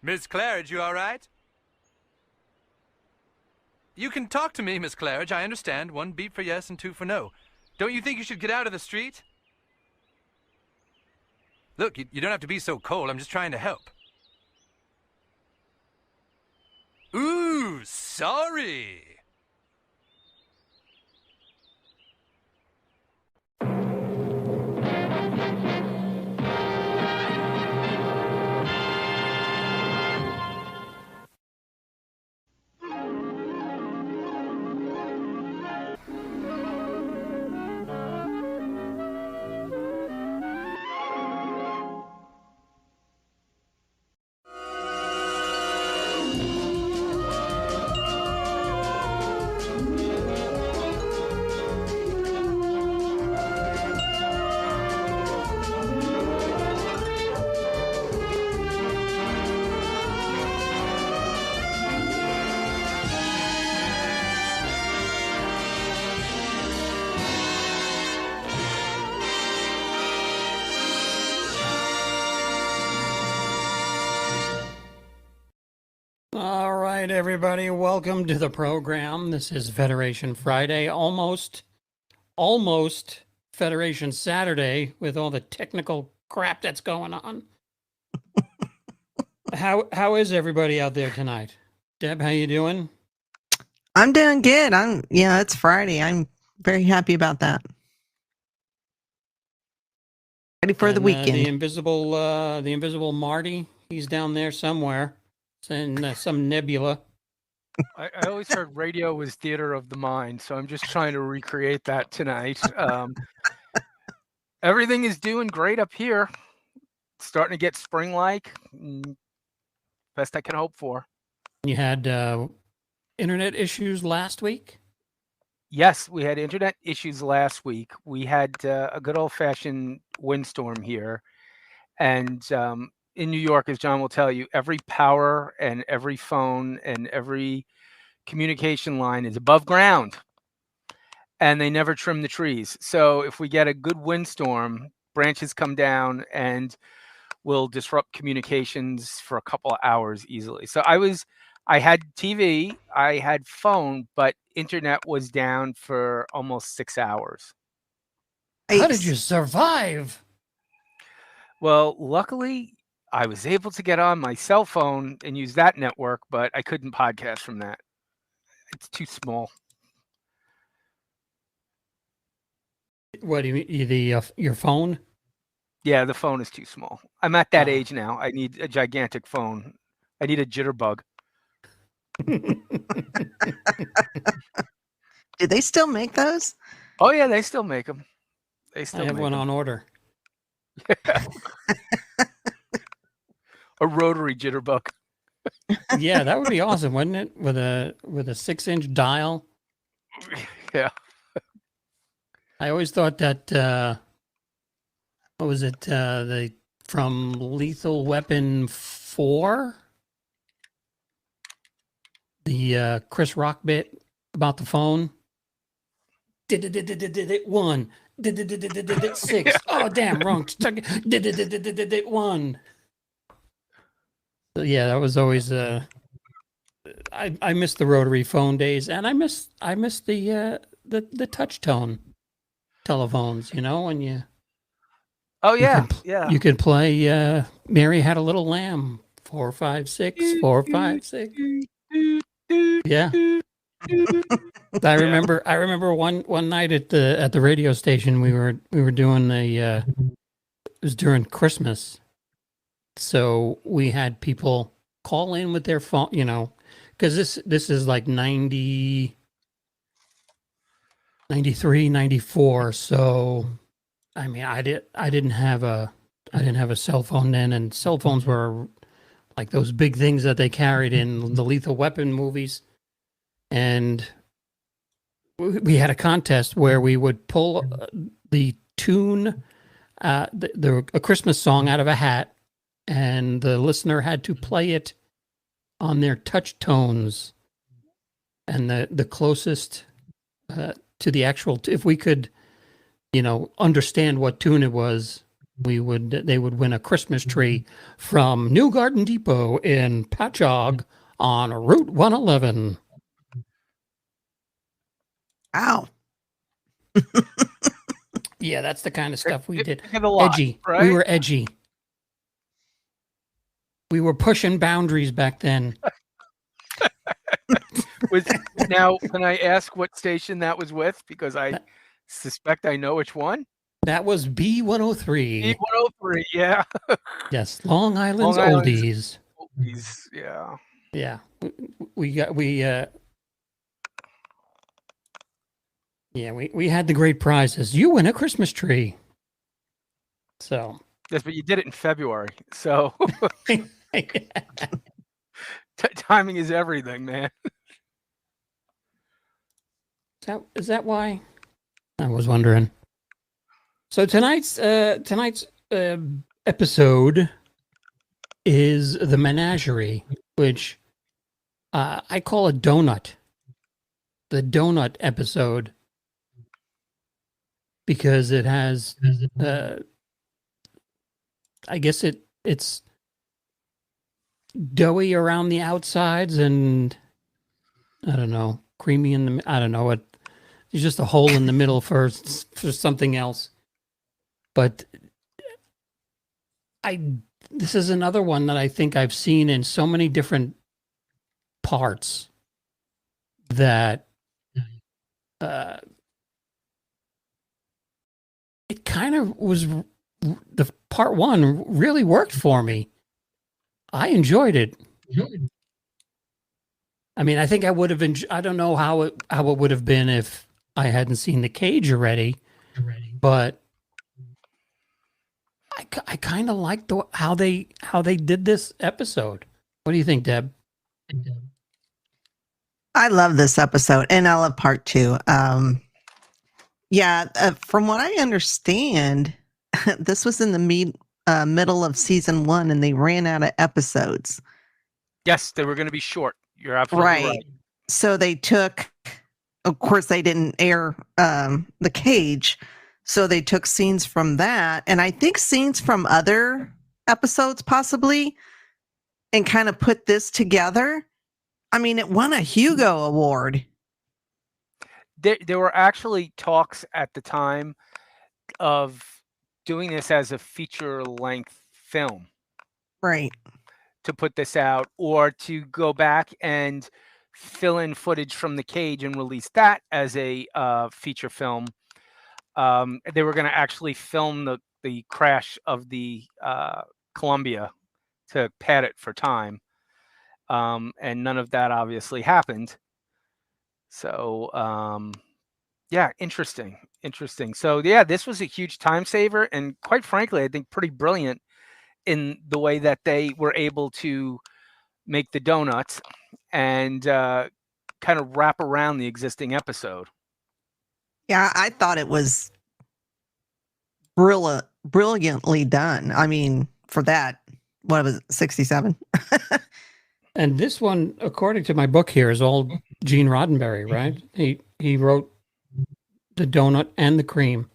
Miss Claridge, you all right? You can talk to me, Miss Claridge. I understand. 1 beep for yes and 2 for no. Don't you think you should get out of the street? Look, you don't have to be so cold. I'm just trying to help. Ooh, sorry. All right, everybody, welcome to the program. This is Federation Friday, almost Federation Saturday with all the technical crap that's going on. How is everybody out there tonight? Deb, how you doing? I'm doing good. It's Friday. I'm very happy about that. Ready for the weekend. The invisible Marty, he's down there somewhere. It's in some nebula. I always heard radio was theater of the mind, so I'm just trying to recreate that tonight. Everything is doing great up here. It's starting to get spring-like. Best I can hope for. You had internet issues last week? Yes, we had internet issues last week. We had a good old-fashioned windstorm here. And in New York, as John will tell you, every power and every phone and every communication line is above ground. And they never trim the trees. So if we get a good windstorm, branches come down and will disrupt communications for a couple of hours easily. So I had TV, I had phone, but internet was down for almost 6 hours. How did you survive? Well, luckily, I was able to get on my cell phone and use that network, but I couldn't podcast from that. It's too small. What do you mean? Your phone? Yeah, the phone is too small. I'm at that age now. I need a gigantic phone. I need a jitterbug. Do they still make those? Oh yeah, they still make them. I have one on order. Yeah. A rotary jitterbug. Yeah, that would be awesome, wouldn't it? With a 6-inch dial. Yeah. I always thought that what was it? From Lethal Weapon 4? The Chris Rock bit about the phone. One. 6. Oh damn, wrong. 1. So yeah, that was always I miss the rotary phone days, and I miss the touch tone telephones, when you you could play Mary Had a Little Lamb 4 5 6 4 5 6. Yeah. I remember one night at the radio station we were doing it was during Christmas. So we had people call in with their phone, because this is like 90, 93, 94. So, I mean, I didn't have a cell phone then, and cell phones were like those big things that they carried in the Lethal Weapon movies. And we had a contest where we would pull the tune, a Christmas song out of a hat, and the listener had to play it on their touch tones, and the closest to the actual, if we could, understand what tune it was, they would win a Christmas tree from New Garden Depot in Patchogue on Route 111. Ow. Yeah, that's the kind of stuff we did. Think of the lot, Edgy. right? We were edgy. We were pushing boundaries back then. Now, can I ask what station that was with? Because I suspect I know which one. That was B103. B103, yeah. Yes, Long Island's Long Island's oldies. oldies, yeah. Yeah, we had the great prizes. You win a Christmas tree. So Yes, but you did it in February, so timing is everything, man. Is that why? I was wondering. So tonight's episode is the Menagerie, which I call a donut. The donut episode, because it has I guess it's doughy around the outsides and I don't know, creamy in the, I don't know what. There's just a hole in the middle for something else. But this is another one that I think I've seen in so many different parts that it kind of was, the part one really worked for me. I enjoyed it. I mean, I think I would have I don't know how it would have been if I hadn't seen The Cage already, but I kind of liked how they did this episode. What do you think, Deb? I love this episode, and I love part two. From what I understand, this was in the middle of season one, and they ran out of episodes. Yes, they were going to be short. You're absolutely right. So they took, of course, they didn't air The Cage, so they took scenes from that, and I think scenes from other episodes possibly, and kind of put this together. I mean, it won a Hugo Award. There were actually talks at the time of doing this as a feature-length film. Right. To put this out, or to go back and fill in footage from The Cage and release that as a feature film. They were going to actually film the crash of the Columbia to pad it for time. And none of that obviously happened. So, yeah, interesting. So, yeah, this was a huge time saver, and quite frankly, I think pretty brilliant in the way that they were able to make the donuts and kind of wrap around the existing episode. Yeah, I thought it was brilliantly done. I mean, for that, what was it, 67? And this one, according to my book here, is all Gene Roddenberry, right? He wrote the donut and the cream.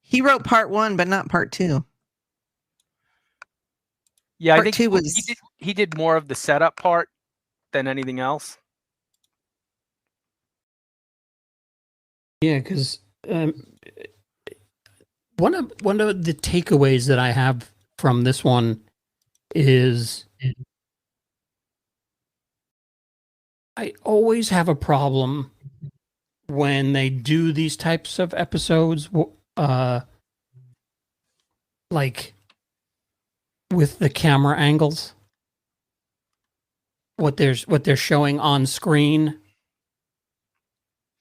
He wrote part one, but not part two. Yeah, part I think two was he did more of the setup part than anything else. Yeah, because one of the takeaways that I have from this one is I always have a problem when they do these types of episodes, like with the camera angles, what they're showing on screen,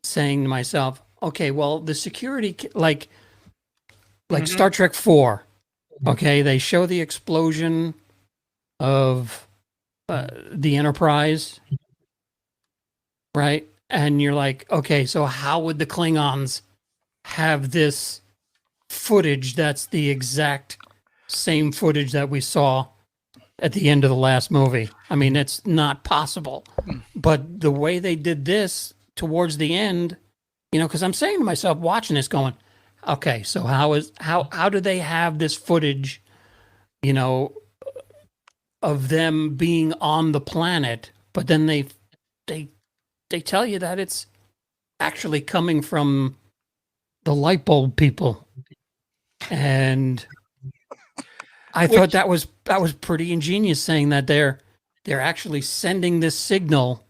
saying to myself, okay, well, the security, like Star Trek 4, okay, they show the explosion of the Enterprise, right? And you're like, okay, so how would the Klingons have this footage that's the exact same footage that we saw at the end of the last movie? I mean, it's not possible. But the way they did this towards the end, you know, because I'm saying to myself, watching this, going, okay, so how do they have this footage, you know, of them being on the planet, but then they they tell you that it's actually coming from the light bulb people. And I thought that was pretty ingenious, saying that they're actually sending this signal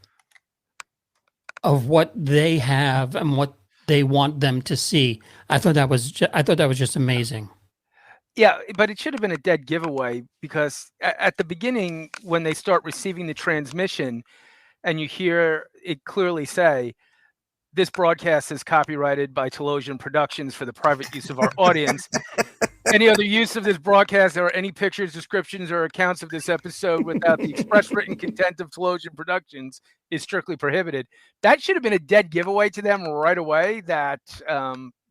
of what they have and what they want them to see. I thought that was just amazing. Yeah, but it should have been a dead giveaway, because at the beginning, when they start receiving the transmission and you hear it clearly say, "This broadcast is copyrighted by Telosian Productions for the private use of our audience. Any other use of this broadcast or any pictures, descriptions, or accounts of this episode without the express written consent of Telosian Productions is strictly prohibited." That should have been a dead giveaway to them right away that,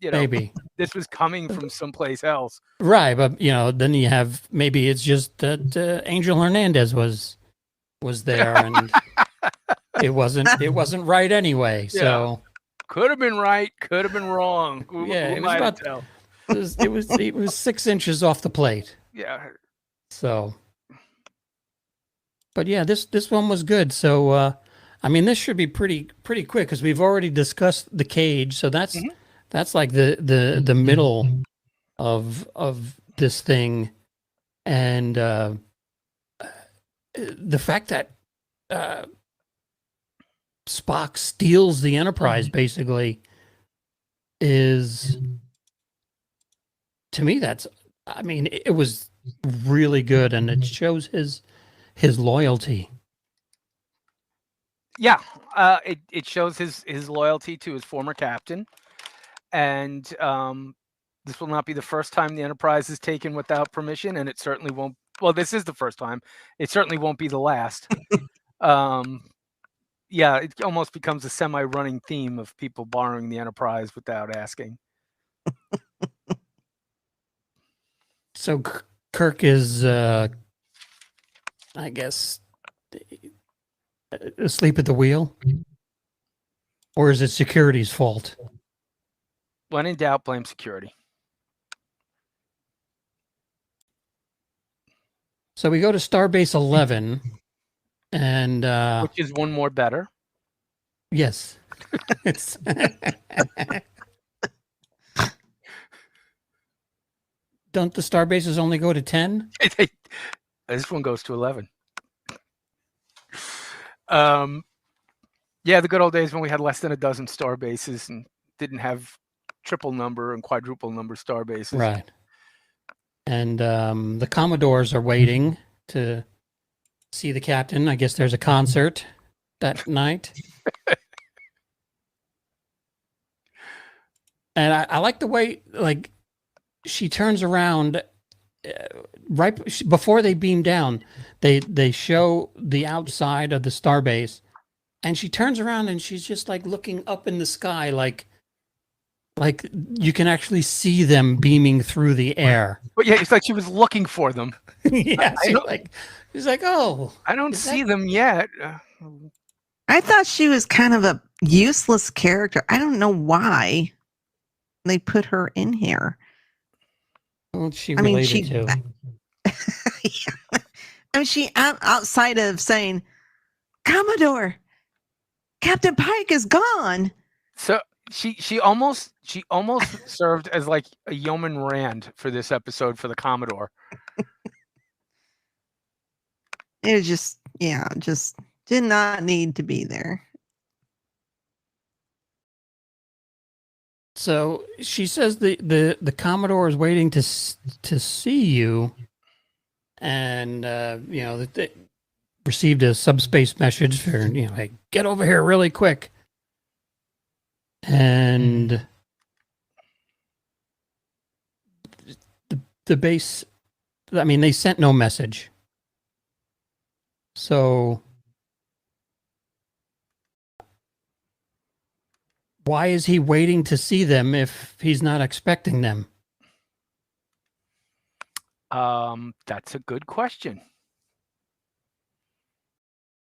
Maybe this was coming from someplace else. right, but then you have, maybe it's just that Angel Hernandez was there, and it wasn't right anyway. So could have been right, could have been wrong. It was about tell? It was 6 inches off the plate. Yeah. So, but yeah, this one was good. So, I mean, this should be pretty quick, because we've already discussed the cage. So that's like the middle of this thing, and the fact that Spock steals the Enterprise basically is, to me, it was really good, and it shows his loyalty. Yeah, it shows his loyalty to his former captain, and this will not be the first time the Enterprise is taken without permission, and it certainly won't. Well, this is the first time. It certainly won't be the last. Yeah, it almost becomes a semi-running theme of people borrowing the Enterprise without asking. So Kirk is, I guess, asleep at the wheel? Or is it security's fault? When in doubt, blame security. So we go to Starbase 11, and which is one more better. Yes. It's don't the Starbases only go to 10? This one goes to 11. Yeah, the good old days when we had less than a dozen Starbases and didn't have triple number and quadruple number Starbases. Right. And the Commodores are waiting to see the captain. I guess there's a concert that night. And I like the way, like, she turns around right before they beam down. They show the outside of the Starbase, and she turns around and she's just like looking up in the sky, like you can actually see them beaming through the air. But yeah, it's like she was looking for them. Yeah, she's like, oh, I don't see them yet. I thought she was kind of a useless character. I don't know why they put her in here. What's she related to? Yeah. I mean, she outside of saying, "Commodore, Captain Pike is gone." So she almost served as like a yeoman Rand for this episode for the Commodore. It was just did not need to be there. So she says the Commodore is waiting to see you, and that they received a subspace message for like, get over here really quick. And the base, I mean, they sent no message. So why is he waiting to see them if he's not expecting them? That's a good question.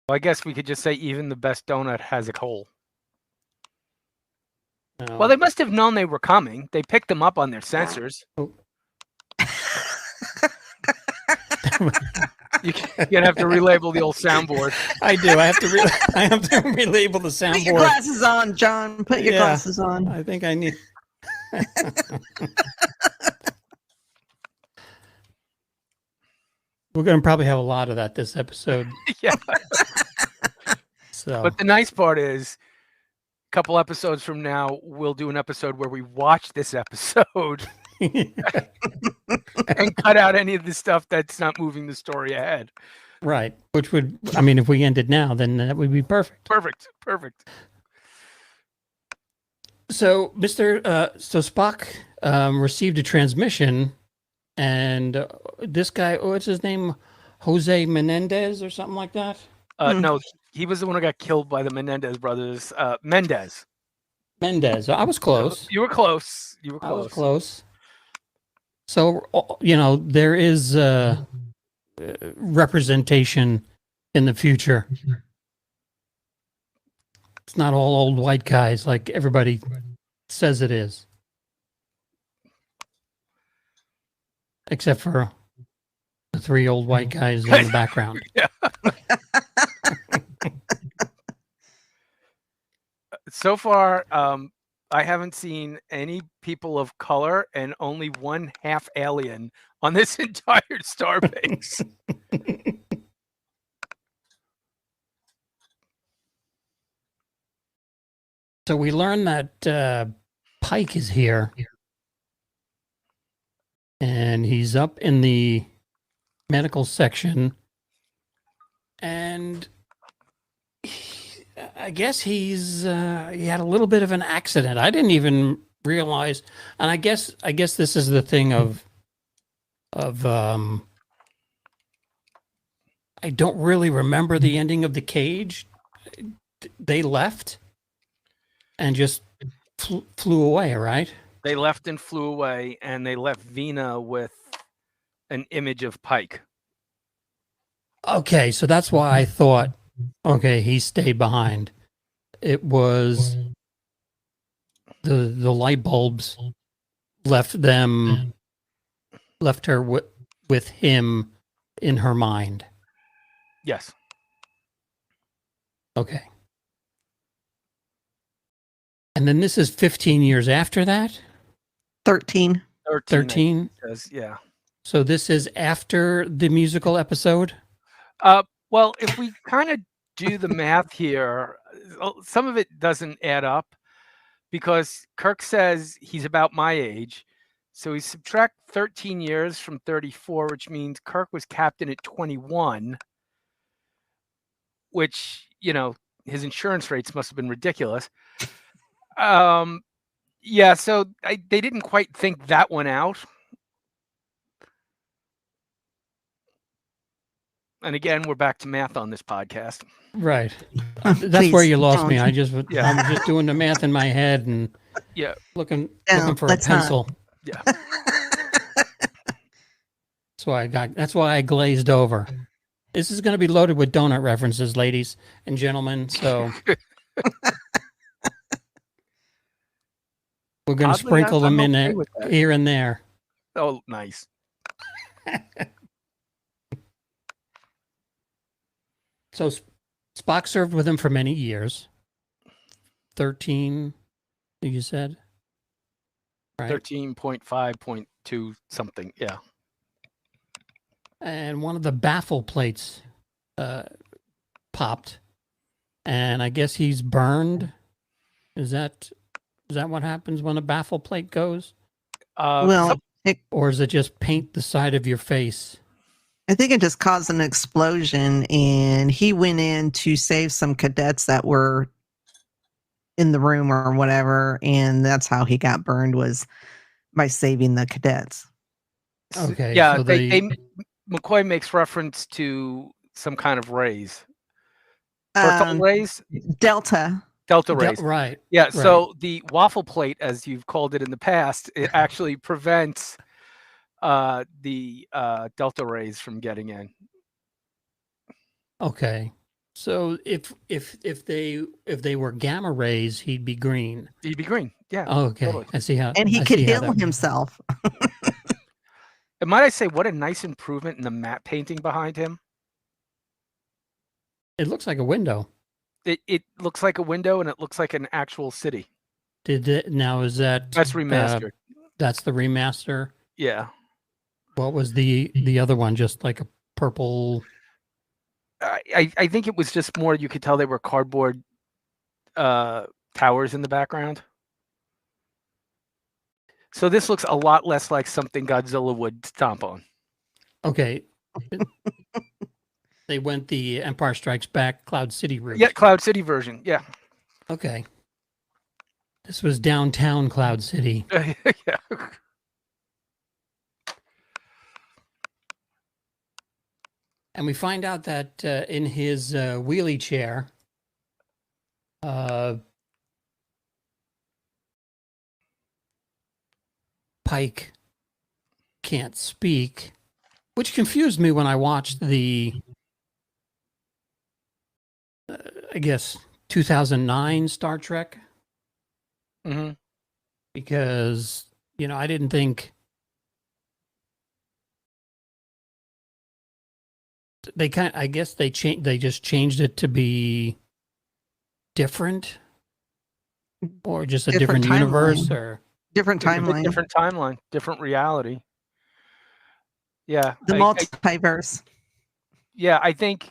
Well, I guess we could just say even the best donut has a hole. No. Well, they must have known they were coming. They picked them up on their sensors. Oh. You're gonna have to relabel the old soundboard. I do. I have to relabel the soundboard. Put your glasses on, John. Put your glasses on. I think I need. We're going to probably have a lot of that this episode. Yeah. So, But the nice part is, a couple episodes from now, we'll do an episode where we watch this episode and cut out any of the stuff that's not moving the story ahead. right. Which would, I mean, if we ended now, then that would be perfect. Perfect. So, Spock received a transmission, and this guy, what's his name? Jose Menendez or something like that? No, he was the one who got killed by the Menendez brothers. Mendez. I was close. You were close. I was close. So, there is representation in the future. It's not all old white guys like everybody says it is. Except for the 3 old white guys in the background. Yeah. So far, I haven't seen any people of color and only one half alien on this entire starbase. So we learned that Pike is here. And he's up in the medical section. And I guess he had a little bit of an accident. I didn't even realize. And I guess this is the thing of I don't really remember the ending of the cage. They left and just flew away, right? They left and flew away, and they left Vina with an image of Pike. Okay, so that's why I thought, okay, he stayed behind. It was the light bulbs left her with him in her mind. Yes. Okay. And then this is 15 years after that? 13. 13? Yeah. So this is after the musical episode? Well, if we kind of do the math here, some of it doesn't add up because Kirk says he's about my age. So we subtract 13 years from 34, which means Kirk was captain at 21, which, his insurance rates must have been ridiculous. Yeah, so they didn't quite think that one out. And again, we're back to math on this podcast. Right. That's where you lost me. I'm just doing the math in my head and looking for a pencil. Yeah. That's why I glazed over. This is going to be loaded with donut references, ladies and gentlemen. So we're going to sprinkle them in there, here and there. Oh, nice. So Spock served with him for many years. 13, you said? Right. 13.5.2 something, yeah. And one of the baffle plates popped. And I guess he's burned. Is that what happens when a baffle plate goes? Or is it just paint the side of your face? I think it just caused an explosion, and he went in to save some cadets that were in the room or whatever, and that's how he got burned, was by saving the cadets. Okay. Yeah, so McCoy makes reference to some kind of rays. Rays? Delta rays. Right. Yeah, right. So the waffle plate, as you've called it in the past, it actually prevents the delta rays from getting in. Okay. So if they were gamma rays, he'd be green. He'd be green. Yeah. Oh, okay. Totally. I see how. And he I could see how heal that- himself. And might I say, what a nice improvement in the matte painting behind him. It looks like a window. It looks like a window, and it looks like an actual city. Now is that That's remastered. That's the remaster. Yeah. What was the other one? Just like a purple. I think it was just more, you could tell they were cardboard towers in the background. So this looks a lot less like something Godzilla would stomp on. Okay. They went the Empire Strikes Back Cloud City route. Yeah, Cloud City version. Yeah. Okay. This was downtown Cloud City. Yeah. And we find out that in his wheelie chair, Pike can't speak, which confused me when I watched the, I guess, 2009 Star Trek. Mm-hmm. Because, I didn't think I guess they just changed it to be different, or just a different universe, or Different timeline. Different timeline, different reality. Yeah. The multiverse. Yeah, I think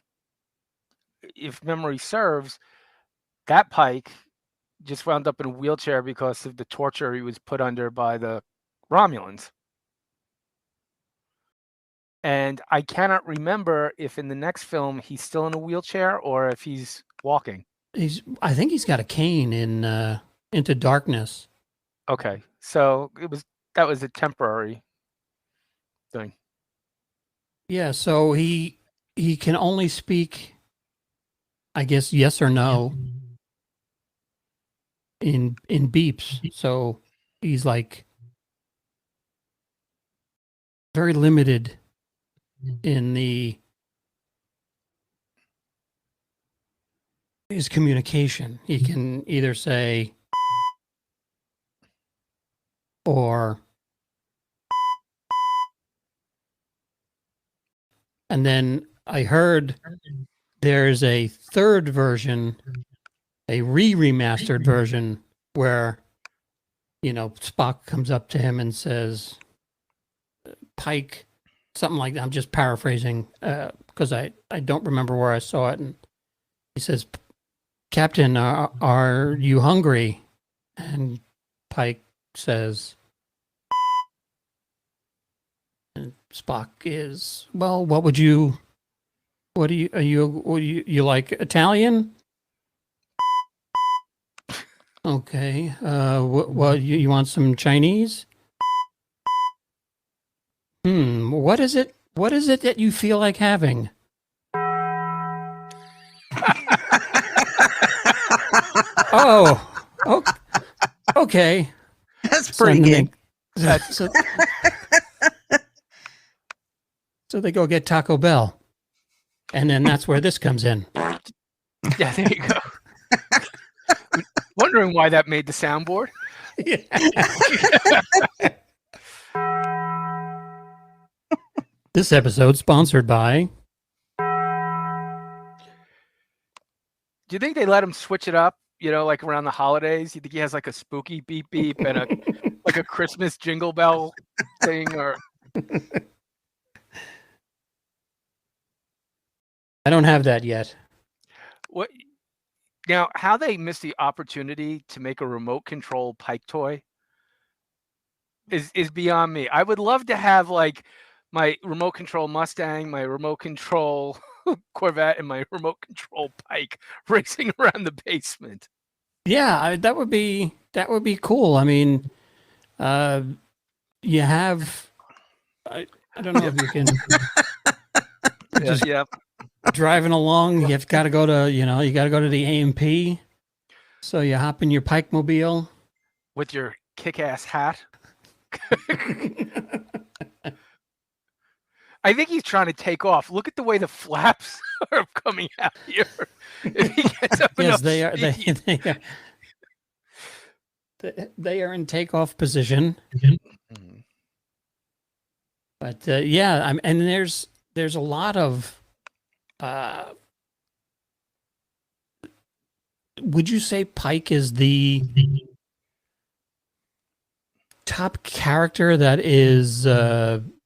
if memory serves, that Pike just wound up in a wheelchair because of the torture he was put under by the Romulans. And I cannot remember if in the next film he's still in a wheelchair or if he's walking. I think he's got a cane in Into Darkness. Okay, so that was a temporary thing. Yeah, so he can only speak, I guess, yes or no in beeps. So he's like very limited in his communication. He can either say or, and then I heard there's a third version, a remastered version, where Spock comes up to him and says, Pike, something like that. I'm just paraphrasing because I don't remember where I saw it. And he says, Captain, are you hungry? And Pike says, and Spock is, well, are you like Italian? Okay. What you want some Chinese? What is it that you feel like having? Oh, okay. That's pretty good. So they go get Taco Bell. And then that's where this comes in. Yeah, there you go. Wondering why that made the soundboard. Yeah. This episode sponsored by. Do you think they let him switch it up? Like around the holidays, you think he has like a spooky beep beep and a Christmas jingle bell thing, or? I don't have that yet. What? Now, how they missed the opportunity to make a remote control Pike toy is beyond me. I would love to have like my remote control Mustang, my remote control Corvette, and my remote control Pike racing around the basement. Yeah, that would be cool. I mean, you have. I don't know if you can. Yeah. Driving along, you've got to go to you got to go to the A&P. So you hop in your Pike mobile with your kick-ass hat. I think he's trying to take off. Look at the way the flaps are coming out here. If he gets up yes, enough they are. speed. They are. they are in takeoff position. Mhm. But yeah, and there's a lot of. Would you say Pike is the top character that is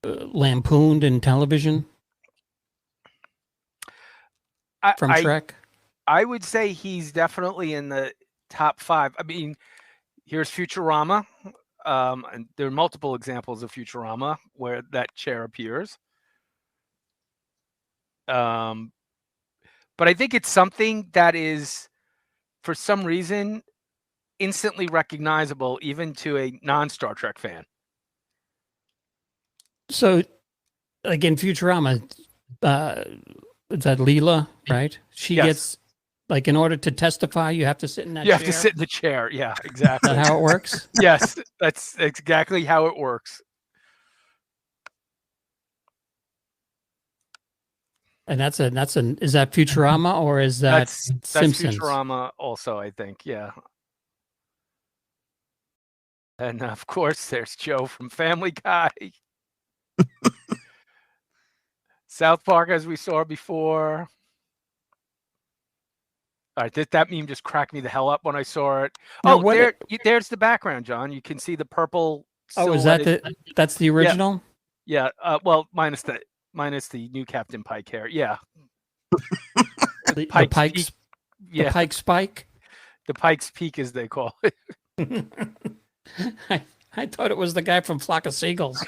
lampooned in television from Trek? I would say he's definitely in the top 5. I mean, here's Futurama. And there are multiple examples of Futurama where that chair appears. But I think it's something that is, for some reason, instantly recognizable even to a non-Star Trek fan. So, like in Futurama, is that Leela, right? She Yes. gets, like, in order to testify, you have to sit in that You chair. have to sit in the chair. Yeah, Is exactly. that how it works? Yes, that's exactly how it works. And is that Futurama or is that That's Simpsons? Futurama also, I think. Yeah. And of course, there's Joe from Family Guy. South Park, as we saw before. All right, that meme just cracked me the hell up when I saw it. Now, There's the background, John. You can see the purple. Oh, is that that's the original? Yeah. Well, minus the new Captain Pike hair. Yeah. The Pike's Pike's Peak. Yeah. The Pike's Spike. The Pike's Peak, as they call it. I thought it was the guy from Flock of Seagulls.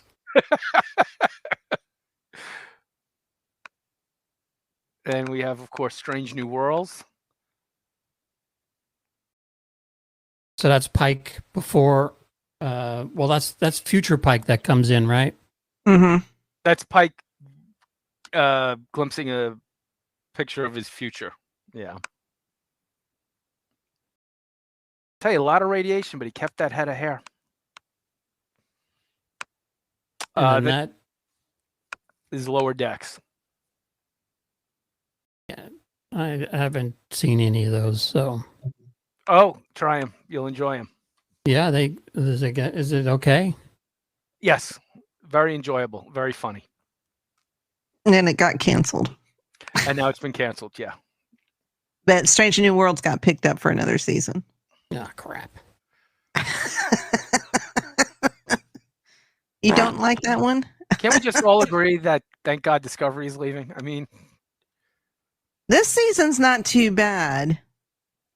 And we have, of course, Strange New Worlds. So that's Pike before. Well, that's future Pike that comes in, right? Mm-hmm. That's Pike glimpsing a picture of his future. Yeah. Tell you, a lot of radiation, but he kept that head of hair. And then that is Lower Decks. Yeah, I haven't seen any of those, so. Oh, try them. You'll enjoy them. Yeah, is it okay? Yes, very enjoyable, very funny. And then it got canceled. And now it's been canceled, yeah. But Strange New Worlds got picked up for another season. Oh, crap. You don't like that one? Can't we just all agree that thank God Discovery is leaving? I mean, this season's not too bad.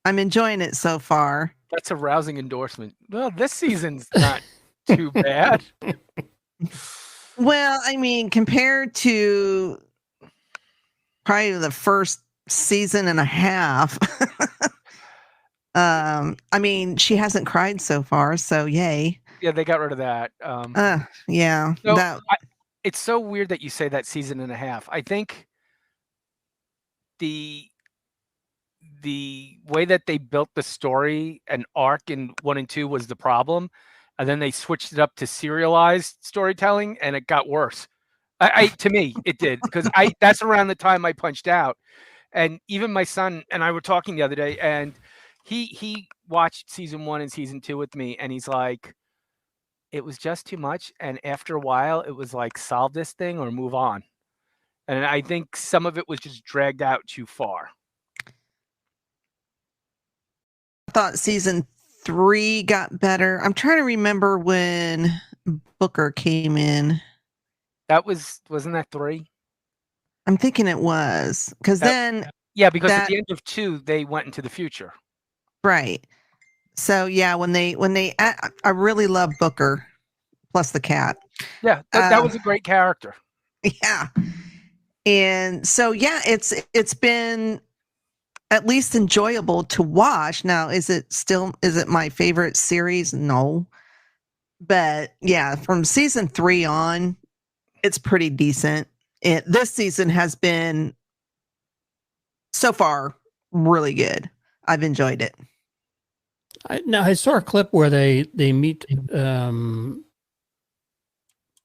I'm enjoying it so far. That's a rousing endorsement. Well, this season's not too bad. Well, I mean, compared to probably the first season and a half, I mean, she hasn't cried so far, so yay. Yeah, they got rid of that. Yeah. So it's so weird that you say that season and a half. I think the way that they built the story and arc in 1 and 2 was the problem, and then they switched it up to serialized storytelling, and it got worse. To me, it did, because that's around the time I punched out, and even my son and I were talking the other day, and he watched season 1 and season 2 with me, and he's like, it was just too much, and after a while, it was like, solve this thing or move on, and I think some of it was just dragged out too far. I thought season 3 got better. I'm trying to remember when Booker came in. Wasn't that 3? I'm thinking it was, because then because at the end of 2 they went into the future, right? So yeah, when they I really love Booker plus the cat. Yeah, that was a great character. Yeah, and so yeah, it's been at least enjoyable to watch. Now, is it my favorite series? No. But yeah, from season 3 on, it's pretty decent. This season has been so far really good. I've enjoyed it. I saw a clip where they meet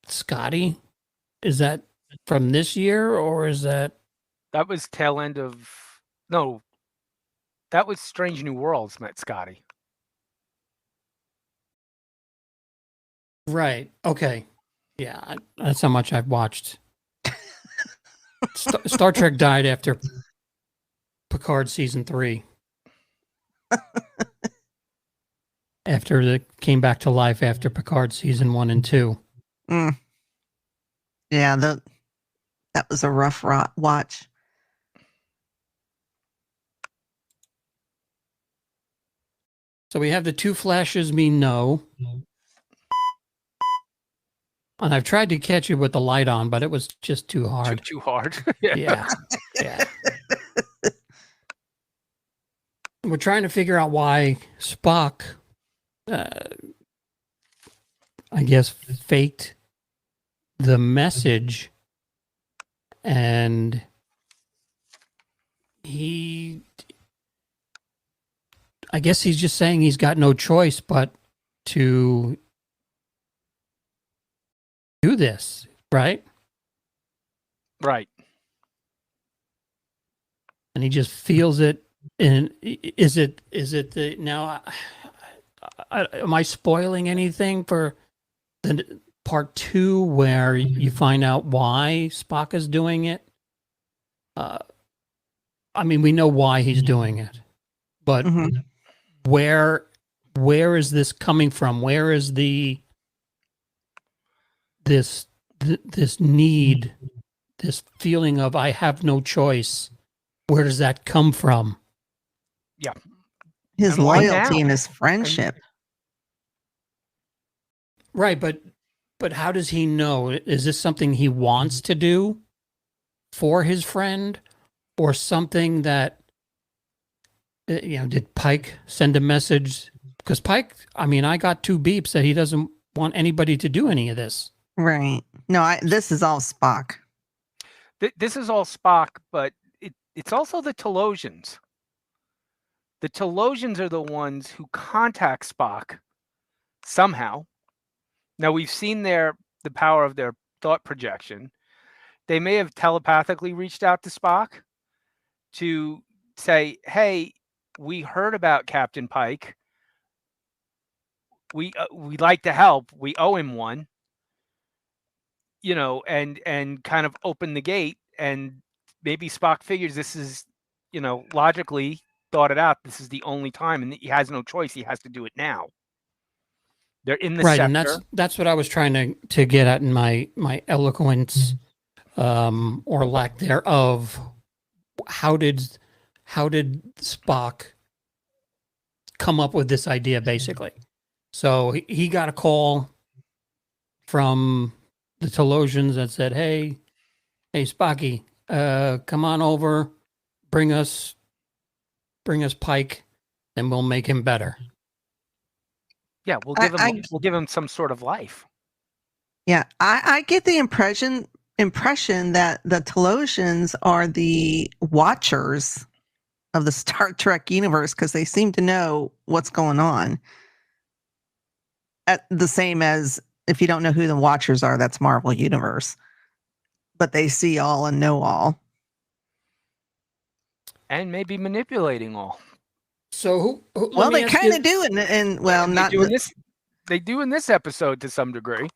Scotty. Is that from this year or is that was tail end of no? That was Strange New Worlds met Scotty. Right. Okay. Yeah, that's how much I've watched. Star Trek died after Picard season 3. After it came back to life after Picard season 1 and 2. Mm. Yeah, that was a rough watch. So we have the 2 flashes me know. And I've tried to catch it with the light on, but it was just too hard. Too hard. Yeah. We're trying to figure out why Spock, I guess, faked the message, and I guess he's just saying he's got no choice but to do this, right? Right. And he just feels it. And is it the now? Am I spoiling anything for the part 2 where you find out why Spock is doing it? I mean, we know why he's doing it, but where is this coming from? Where is this need, this feeling of I have no choice? Where does that come from? Yeah. His And why loyalty now? and his friendship. Right, but how does he know? Is this something he wants to do for his friend, or something that did Pike send a message? Because Pike, I mean, I got 2 beeps that he doesn't want anybody to do any of this. Right. No, this is all Spock. This is all Spock, but it's also the Talosians. The Talosians are the ones who contact Spock somehow. Now, we've seen the power of their thought projection. They may have telepathically reached out to Spock to say, hey, we heard about Captain Pike. We'd like to help. We owe him one. And kind of open the gate. And maybe Spock figures this is, logically thought it out. This is the only time, and he has no choice. He has to do it now. They're in the right, sector. and that's what I was trying to get at in my eloquence, or lack thereof. How did Spock come up with this idea, basically? So he got a call from the Talosians that said, hey Spocky, come on over, bring us Pike, and we'll make him better. Yeah, we'll give him some sort of life. Yeah, I get the impression that the Talosians are the watchers of the Star Trek universe, because they seem to know what's going on. At the same as, if you don't know who the watchers are, that's Marvel Universe. But they see all and know all. And maybe manipulating all. So well, they kind of do, and well, not doing this. They do in this episode to some degree.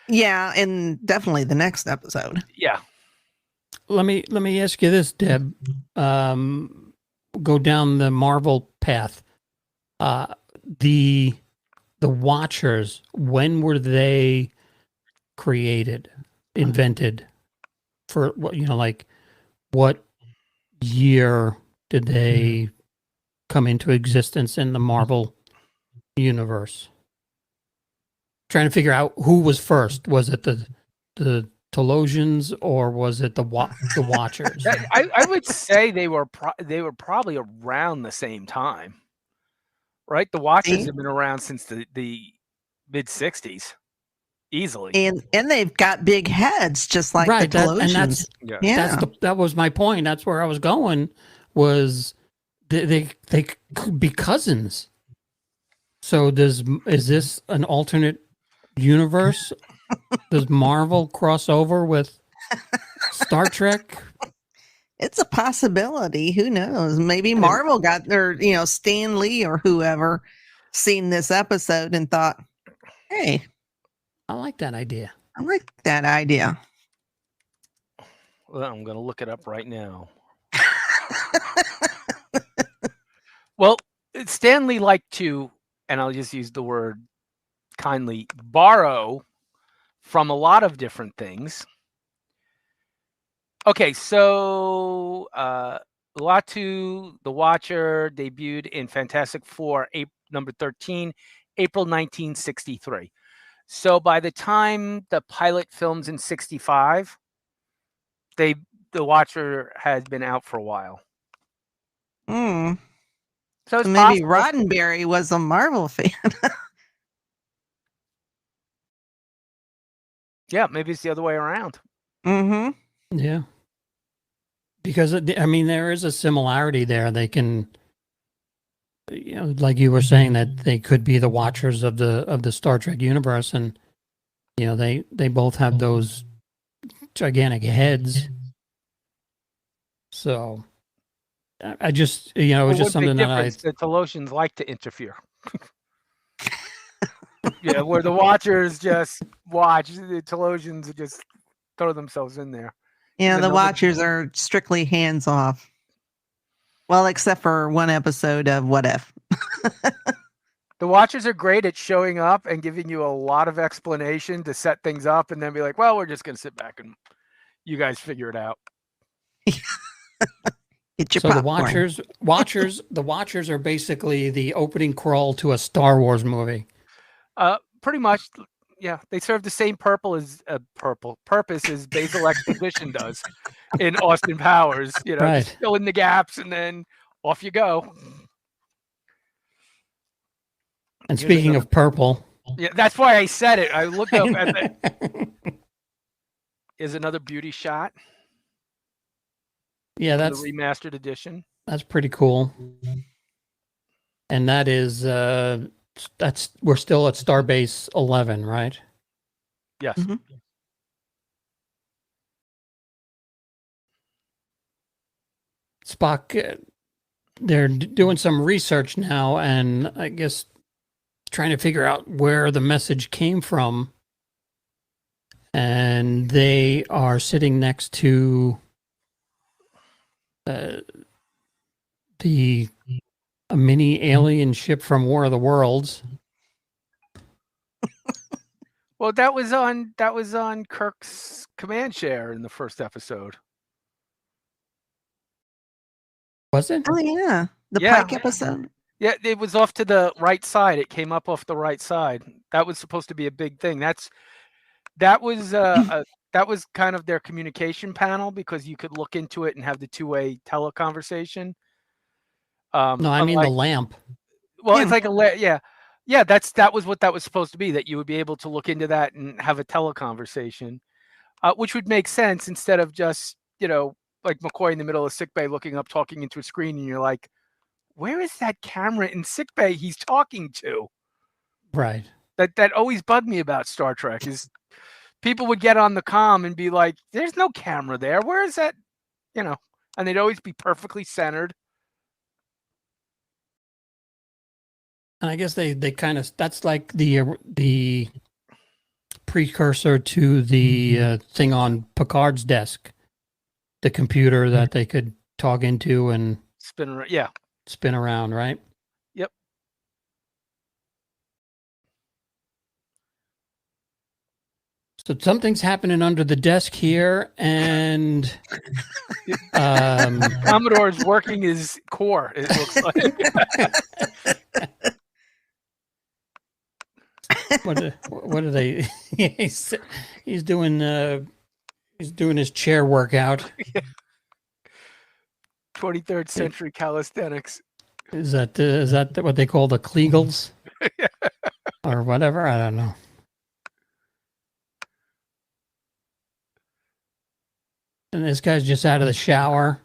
Yeah, and definitely the next episode. Yeah. Let me ask you this, Deb. Go down the Marvel path. The Watchers, when were they created, invented? For what, like what year did they come into existence in the Marvel universe? Trying to figure out who was first. Was it the Talosians, or was it the Watchers? I would say they were probably around the same time, right? The Watchers have been around since the mid '60s, easily, and they've got big heads, just like the Talosians. That was my point. That's where I was going. Was they could be cousins? So is this an alternate universe? Does Marvel cross over with Star Trek? It's a possibility. Who knows? Maybe Marvel got their, Stan Lee or whoever seen this episode and thought, hey, I like that idea. I like that idea. Well, I'm going to look it up right now. Well, Stanley liked to, and I'll just use the word kindly, borrow from a lot of different things. Okay, so Latu, the Watcher, debuted in Fantastic Four, number 13, April 1963. So by the time the pilot films in 65, the Watcher has been out for a while. Mm. So it's Maybe possible. Roddenberry was a Marvel fan. Yeah, maybe it's the other way around. Mm-hmm. Yeah. Because, I mean, there is a similarity there. They can, you know, like you were saying, that they could be the Watchers of the Star Trek universe. And, you know, they both have those gigantic heads. So I just, you know, it was just something that the Talosians like to interfere. Yeah, where the Watchers just watch, the Talosians just throw themselves in there. Yeah, the Watchers are strictly hands off. Well, except for one episode of What If. The Watchers are great at showing up and giving you a lot of explanation to set things up, and then be like, "Well, we're just going to sit back and you guys figure it out." Get your so popcorn. the Watchers are basically the opening crawl to a Star Wars movie. Pretty much, yeah. They serve the same purpose as Basil Exposition does in Austin Powers. You know, Right. just fill in the gaps and then off you go. And speaking of purple, yeah, that's why I said it. I looked up at it. Is another beauty shot. Yeah, that's the remastered edition. That's pretty cool. And that is we're still at Starbase 11, right? Yes. Mm-hmm. Spock, they're doing some research now, and I guess trying to figure out where the message came from. And they are sitting next to a mini alien ship from War of the Worlds. Well, that was on Kirk's command share in the first episode. Was it? Oh yeah, the Pike episode. Yeah, it was off to the right side. It came up off the right side. That was supposed to be a big thing. That was kind of their communication panel, because you could look into it and have the two-way teleconversation. No, I mean the lamp. Well, it's like yeah. That was what that was supposed to be. That you would be able to look into that and have a teleconversation, which would make sense instead of just, you know, like McCoy in the middle of sickbay looking up, talking into a screen, and you're like, where is that camera in sickbay he's talking to? Right. That always bugged me about Star Trek is people would get on the comm and be like, there's no camera there. Where is that? You know, and they'd always be perfectly centered. And I guess they kind of, that's like the precursor to the thing on Picard's desk, the computer that they could talk into and spin around. Yeah. Spin around, right? Yep. So something's happening under the desk here, and Commodore's working his core, it looks like. What are they? He's doing his chair workout. 23rd century calisthenics. Is that what they call the Kegels? Or whatever? I don't know. And this guy's just out of the shower.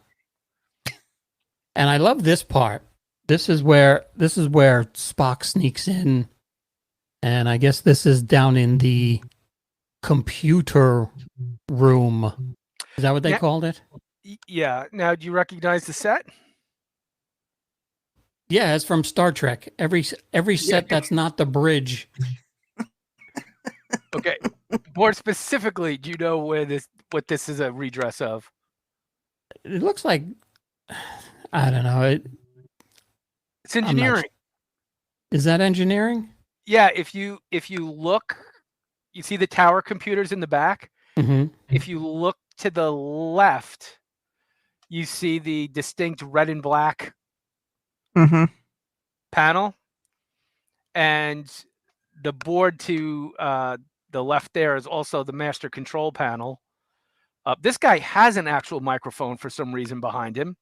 And I love this part. This is where Spock sneaks in. And I guess this is down in the computer room. Is that what they called it? Yeah. Now, do you recognize the set? Yeah, it's from Star Trek. Every set that's not the bridge Okay. More specifically, do you know what this is a redress of? It looks like, I don't know. It's engineering. Is that engineering? Yeah, if you look, you see the tower computers in the back. Mm-hmm. If you look to the left, you see the distinct red and black Mm-hmm. panel, and the board to the left there is also the master control panel. This guy has an actual microphone for some reason behind him.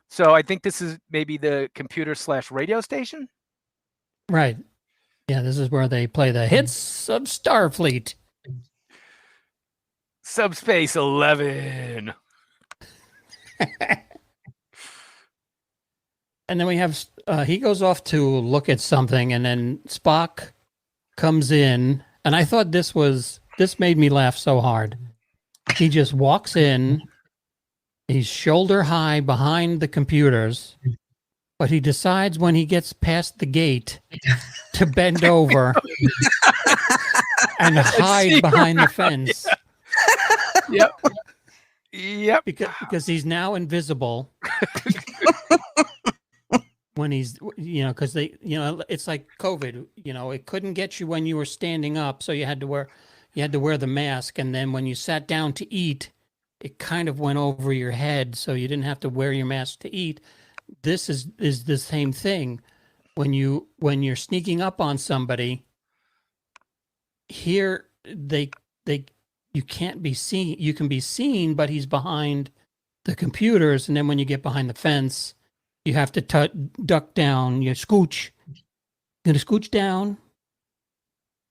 So I think this is maybe the computer/radio station. Right. Yeah, this is where they play the hits of Starfleet. Subspace 11. And then we have, he goes off to look at something, and then Spock comes in. And I thought this made me laugh so hard. He just walks in, he's shoulder high behind the computers, but he decides when he gets past the gate to bend over and hide behind the fence. Yep. Yep. Because he's now invisible. When he's, because it's like COVID, it couldn't get you when you were standing up. So you had to wear the mask. And then when you sat down to eat, it kind of went over your head. So you didn't have to wear your mask to eat. This is the same thing. When you're sneaking up on somebody, here you can't be seen. You can be seen, but he's behind the computers. And then when you get behind the fence, you have to duck down. You scooch. You're going to scooch down,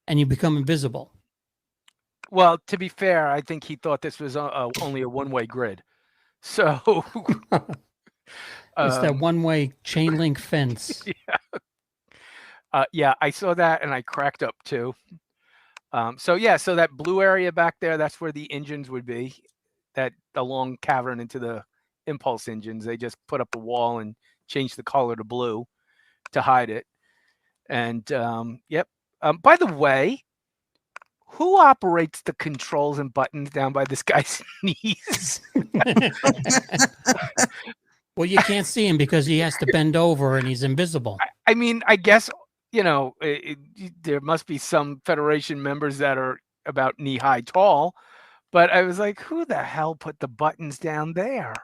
and you become invisible. Well, to be fair, I think he thought this was only a one-way grid. So it's that one-way chain link fence. Yeah, I saw that and I cracked up too. So that blue area back there, that's where the engines would be. The long cavern into the impulse engines. They just put up a wall and changed the color to blue to hide it. And yep. By the way, who operates the controls and buttons down by this guy's knees? Well, you can't see him because he has to bend over and he's invisible. I mean, I guess, there must be some Federation members that are about knee-high tall, but I was like, who the hell put the buttons down there?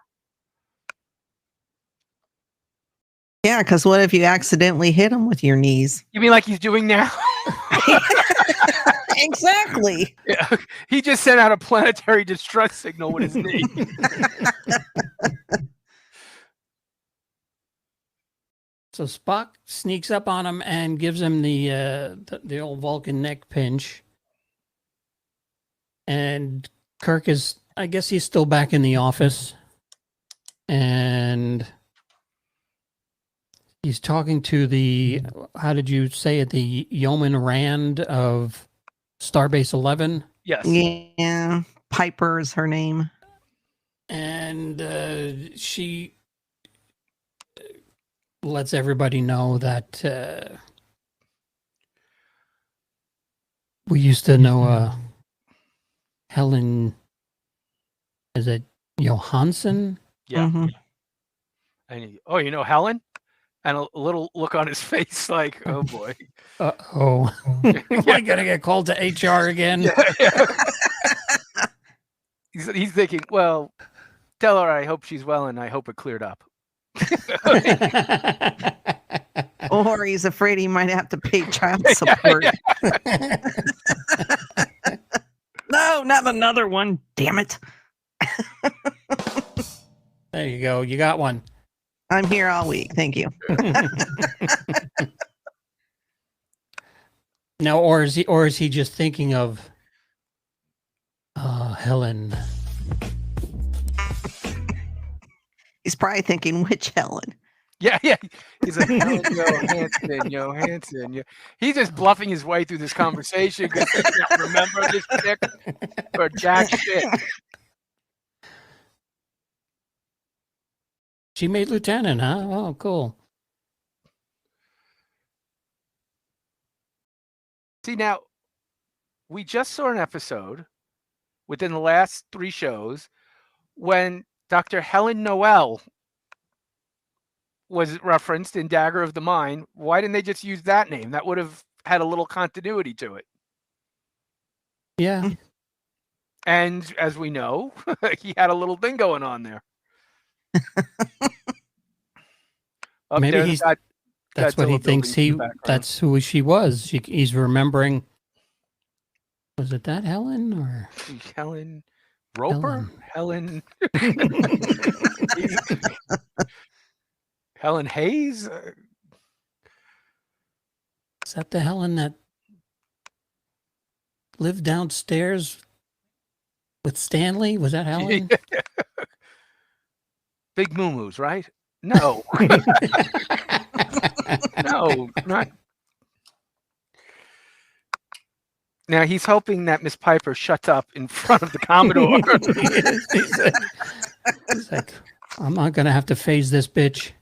Yeah, because what if you accidentally hit him with your knees? You mean like he's doing now? Exactly. Yeah. He just sent out a planetary distress signal with his knee. So Spock sneaks up on him and gives him the old Vulcan neck pinch. And Kirk is, I guess he's still back in the office. And he's talking to the, how did you say it, the Yeoman Rand of Starbase 11? Yes. Yeah. Piper is her name. And she lets everybody know that we used to know Helen, is it Johansson? Yeah. Mm-hmm. And you know Helen? And a little look on his face like, oh boy. Uh-oh. Am I going to get called to HR again? Yeah. He's thinking, well, tell her I hope she's well and I hope it cleared up. Or he's afraid he might have to pay child support. Yeah. No, not another one. Damn it. There you go. You got one. I'm here all week. Thank you. Now, or is he just thinking of Helen? He's probably thinking, which Helen? Yeah. He's like, Johansson. Yeah. He's just bluffing his way through this conversation because he can't remember this chick or jack shit. She made lieutenant, huh? Oh, cool. See, now, we just saw an episode within the last 3 shows when Dr. Helen Noel was referenced in Dagger of the Mind. Why didn't they just use that name? That would have had a little continuity to it. Yeah. And as we know, he had a little thing going on there. Up Maybe there, that's what he Godzilla thinks buildings in the background. that's who she was. He's remembering. Was it that Helen or Helen Roper? Helen Helen Hayes? Is that the Helen that lived downstairs with Stanley? Was that Helen? Big moo-moos, right? No. No, not. Now he's hoping that Miss Piper shuts up in front of the Commodore. He's like, I'm not going to have to phase this bitch.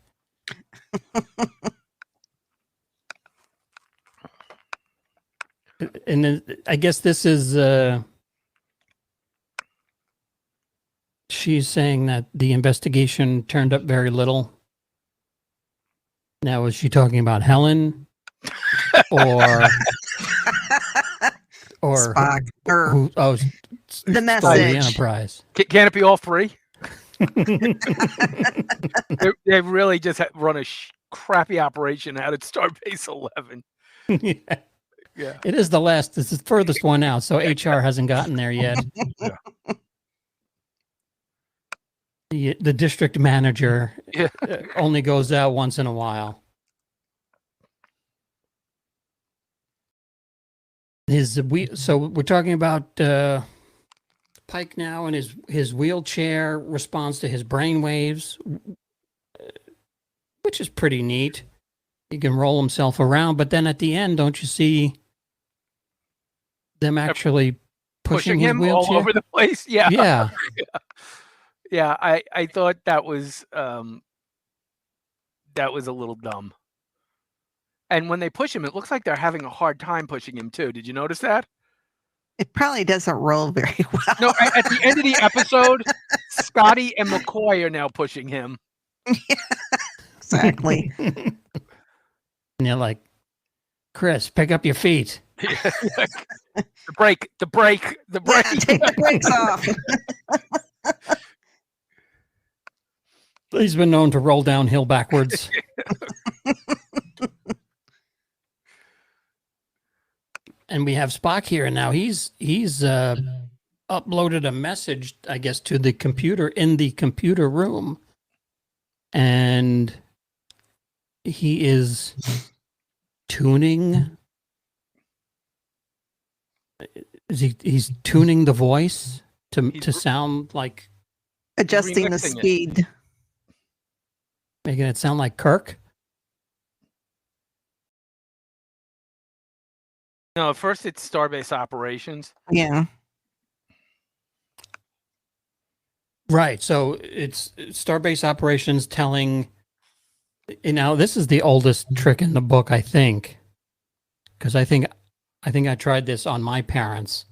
And then I guess this is, she's saying that the investigation turned up very little. Now, is she talking about Helen or Spock, or who? Oh, the the message. Enterprise. Can it be all 3? They really just run a crappy operation out at Starbase 11. Yeah. Yeah. It is the last. This is the furthest one out, so HR hasn't gotten there yet. Yeah. The district manager Yeah. only goes out once in a while. So we're talking about Pike now, and his wheelchair responds to his brainwaves, which is pretty neat. He can roll himself around, but then at the end, don't you see them actually pushing his him wheelchair all over the place? Yeah. Yeah. Yeah, I thought that was a little dumb. And when they push him, it looks like they're having a hard time pushing him too. Did you notice that? It probably doesn't roll very well. No, at the end of the episode, Scotty and McCoy are now pushing him. Yeah, exactly. And you're like, Chris, pick up your feet. The brake. Yeah, take the brakes off. He's been known to roll downhill backwards. And we have Spock here, and now he's uploaded a message, I guess, to the computer in the computer room, and he is tuning. He's tuning the voice to sound like, Adjusting the remixing it. speed. making it sound like Kirk. No, at first it's Starbase Operations. Yeah. Right. So it's Starbase Operations telling. Now this is the oldest trick in the book, I think, because I think I tried this on my parents,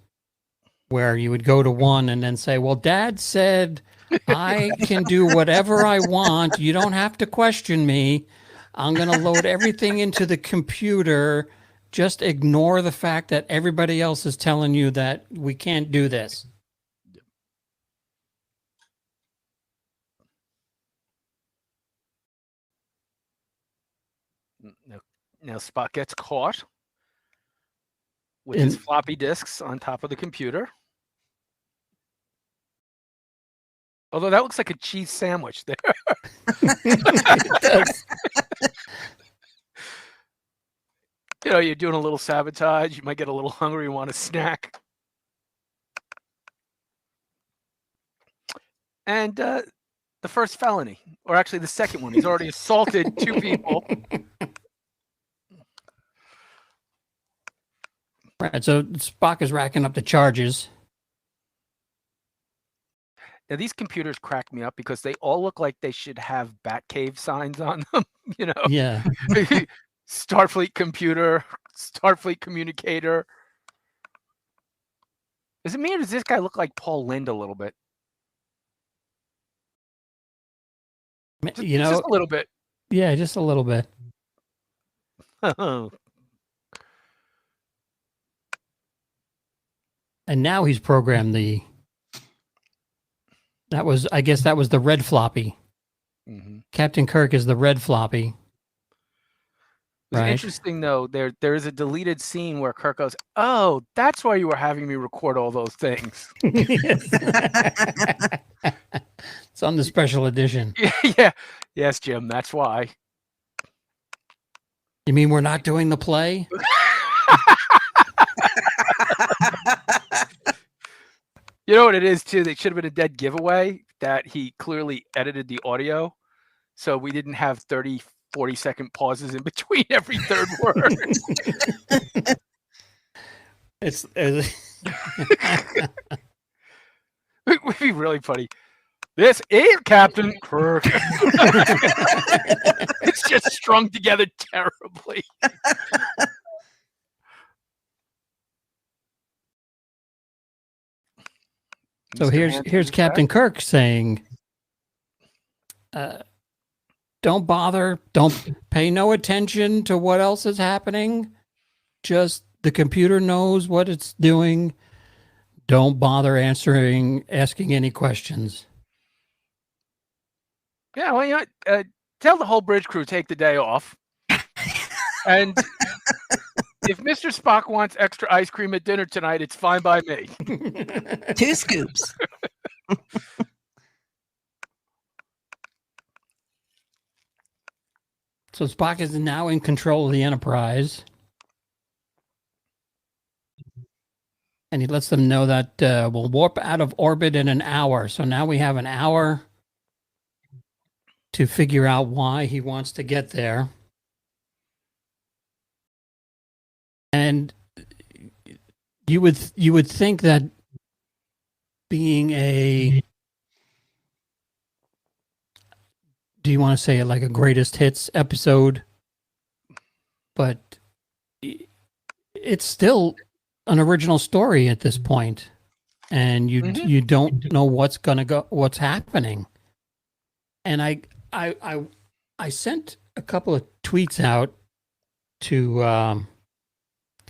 where you would go to one and then say, "Well, Dad said I can do whatever I want. You don't have to question me. I'm going to load everything into the computer. Just ignore the fact that everybody else is telling you that we can't do this." Now Spock gets caught with his floppy disks on top of the computer. Although that looks like a cheese sandwich there. It does. You know, you're doing a little sabotage. You might get a little hungry and want a snack. And the first felony, or actually the second one, he's already assaulted 2 people. Right. So Spock is racking up the charges. Now these computers crack me up because they all look like they should have Batcave signs on them. You know, Yeah. Starfleet computer, Starfleet communicator. Is it me or does this guy look like Paul Lind a little bit? Just a little bit. Yeah, just a little bit. And now he's programmed I guess that was the red floppy. Mm-hmm. Captain Kirk is the red floppy. It's Right. interesting though. There is a deleted scene where Kirk goes, "Oh, that's why you were having me record all those things." It's on the special edition. Yeah. Yes, Jim. That's why. You mean we're not doing the play? You know what it is too? They should have been a dead giveaway that he clearly edited the audio, so we didn't have 30, 40-second pauses in between every third word. It would be really funny. This is Captain Kirk. It's just strung together terribly. So here's Captain Kirk saying, don't bother, don't pay no attention to what else is happening. Just the computer knows what it's doing. Don't bother asking any questions. Yeah, well, you know, tell the whole bridge crew take the day off. And if Mr. Spock wants extra ice cream at dinner tonight, it's fine by me. 2 scoops. So Spock is now in control of the Enterprise. And he lets them know that we'll warp out of orbit in an hour. So now we have an hour to figure out why he wants to get there. And you would think that being a, do you want to say it like a greatest hits episode? But it's still an original story at this point, and you don't know what's happening. And I sent a couple of tweets out to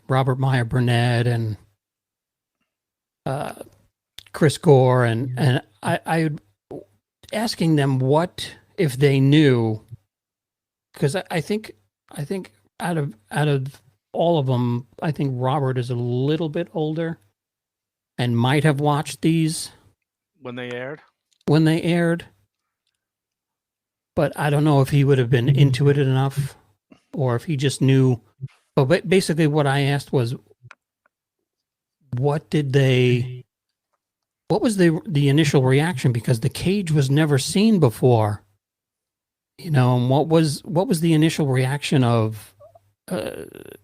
Robert Meyer Burnett and Chris Gore, and I asking them what if they knew, because I think out of all of them, I think Robert is a little bit older and might have watched these when they aired. But I don't know if he would have been into it enough or if he just knew. But basically what I asked was, what was the initial reaction? Because the cage was never seen before. You know, and what was the initial reaction of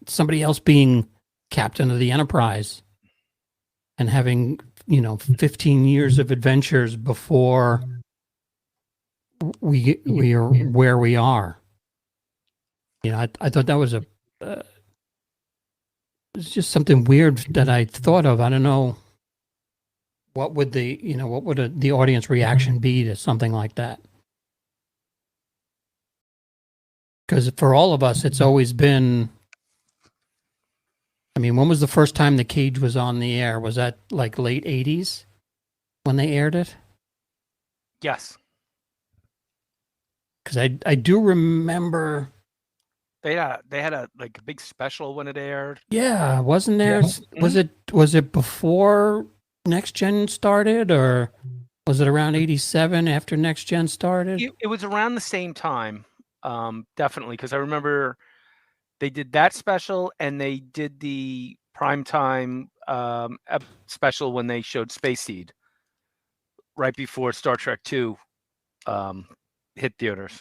somebody else being captain of the Enterprise and having, 15 years of adventures before we are where we are. I thought that was it's just something weird that I thought of. I don't know what would the audience reaction be to something like that. Because for all of us, it's always been, I mean, when was the first time the cage was on the air? Was that like late 80s when they aired it? Yes. Because I do remember. They had a big special when it aired. Yeah, wasn't there? Yeah. Was it before Next Gen started, or was it around 87 after Next Gen started? It was around the same time. Definitely, because I remember they did that special and they did the primetime special when they showed Space Seed right before Star Trek II hit theaters.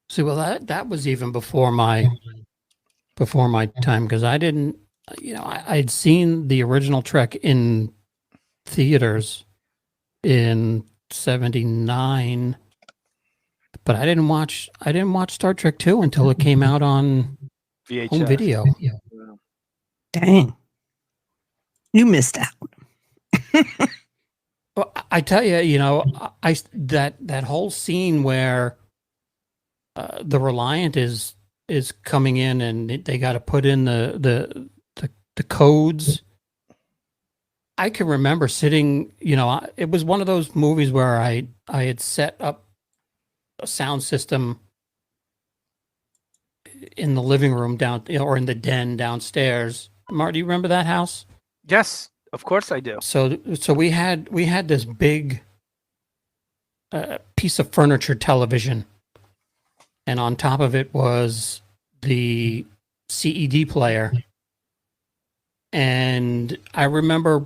See, well, that was even before my time, because I didn't, I'd seen the original Trek in theaters in 79. But I didn't watch Star Trek II until it came out on VHS. home video. Dang. You missed out. Well, I tell you, that whole scene where the Reliant is coming in and they got to put in the codes. I can remember sitting, it was one of those movies where I had set up a sound system in the living room down, or in the den downstairs. Mark, do you remember that house? Yes, of course I do. So we had this big piece of furniture television, and on top of it was the CED player. And I remember,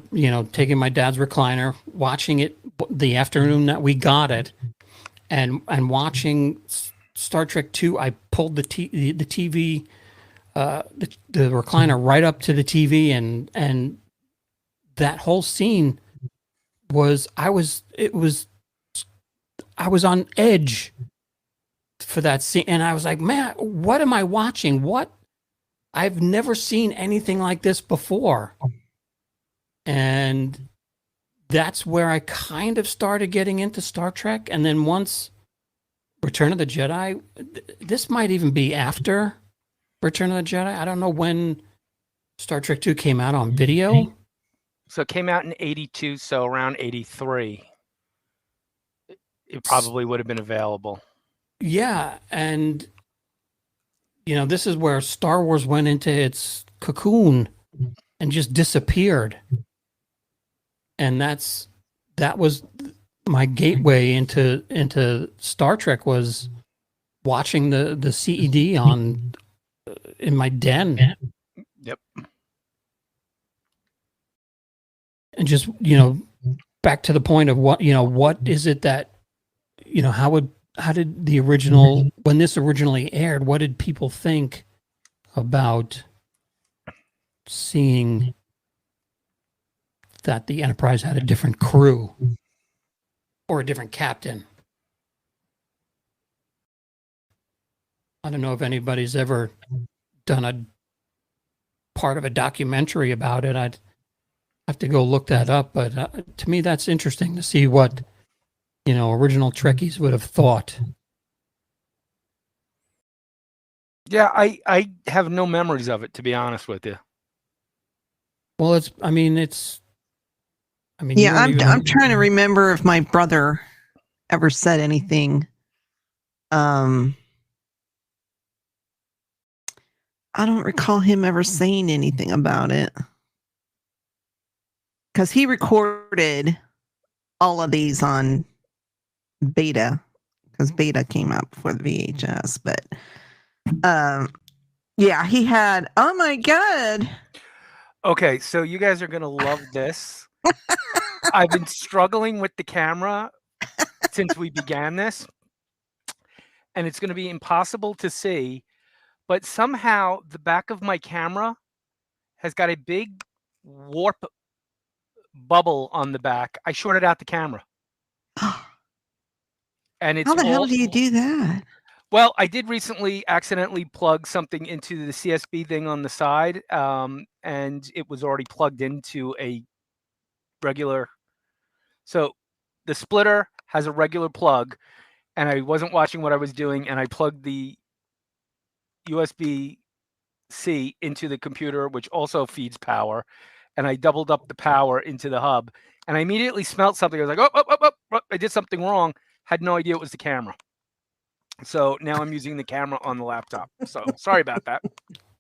taking my dad's recliner, watching it the afternoon that we got it, and watching Star Trek II. I pulled the TV, the recliner right up to the TV, and that whole scene was I was on edge for that scene, and I was like, man, what am I watching? What? I've never seen anything like this before. And that's where I kind of started getting into Star Trek. And then once Return of the Jedi, this might even be after Return of the Jedi. I don't know when Star Trek II came out on video. So it came out in 82, so around 83. It probably would have been available. Yeah, and this is where Star Wars went into its cocoon and just disappeared. And that was my gateway into Star Trek, was watching the CED on in my den. Yep. And just, back to the point of what is it that, how did the original, when this originally aired, what did people think about seeing that the Enterprise had a different crew or a different captain? I don't know if anybody's ever done a part of a documentary about it. I'd have to go look that up, but to me, that's interesting to see what original Trekkies would have thought. Yeah, I have no memories of it, to be honest with you. Well, yeah, I'm trying to remember if my brother ever said anything. I don't recall him ever saying anything about it, because he recorded all of these on beta, because beta came out before the VHS. But yeah, he had, oh my god. Okay, so you guys are gonna love this. I've been struggling with the camera since we began this, and it's gonna be impossible to see, but somehow the back of my camera has got a big warp bubble on the back. I shorted out the camera. And it's how the hell do you do that? Well, I did recently accidentally plug something into the CSB thing on the side, and it was already plugged into a regular. So the splitter has a regular plug, and I wasn't watching what I was doing, and I plugged the USB-C into the computer, which also feeds power, and I doubled up the power into the hub, and I immediately smelled something. I was like, oh, I did something wrong. Had no idea it was the camera. So now I'm using the camera on the laptop. So sorry about that.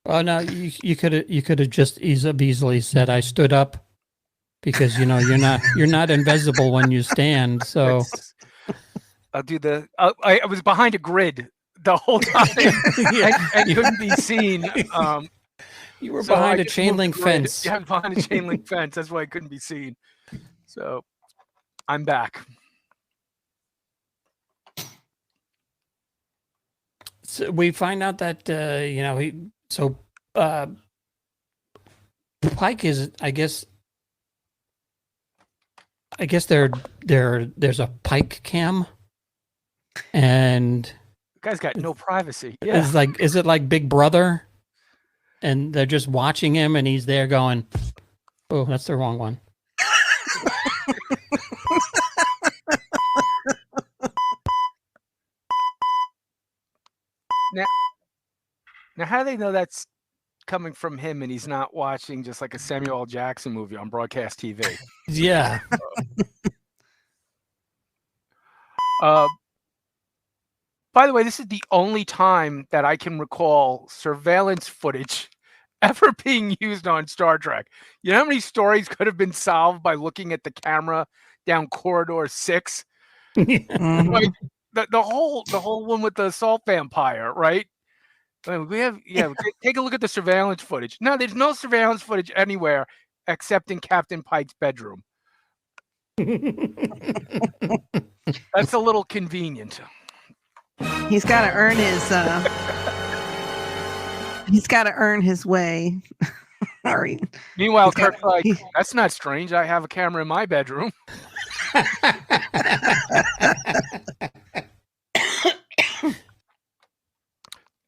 Well, no, you could have just easily said I stood up, because you're not invisible when you stand. So I'll do the. I was behind a grid the whole time and couldn't be seen. You were behind a chain link fence. Yeah, behind a chain link fence. That's why I couldn't be seen. So I'm back. So we find out that Pike is, I guess there's a Pike cam, and the guy's got no privacy. Yeah, is it like Big Brother, and they're just watching him, and he's there going, Oh, that's the wrong one. Now, how do they know that's coming from him and he's not watching just like a Samuel L. Jackson movie on broadcast TV? Yeah. By the way, this is the only time that I can recall surveillance footage ever being used on Star Trek. You know how many stories could have been solved by looking at the camera down corridor 6? Mhm. Like the whole one with the assault vampire, right? I mean, take a look at the surveillance footage. No, there's no surveillance footage anywhere except in Captain Pike's bedroom. That's a little convenient. He's got to earn his. He's got to earn his way. All right. Meanwhile, He's got- Kirk's like, that's not strange. I have a camera in my bedroom.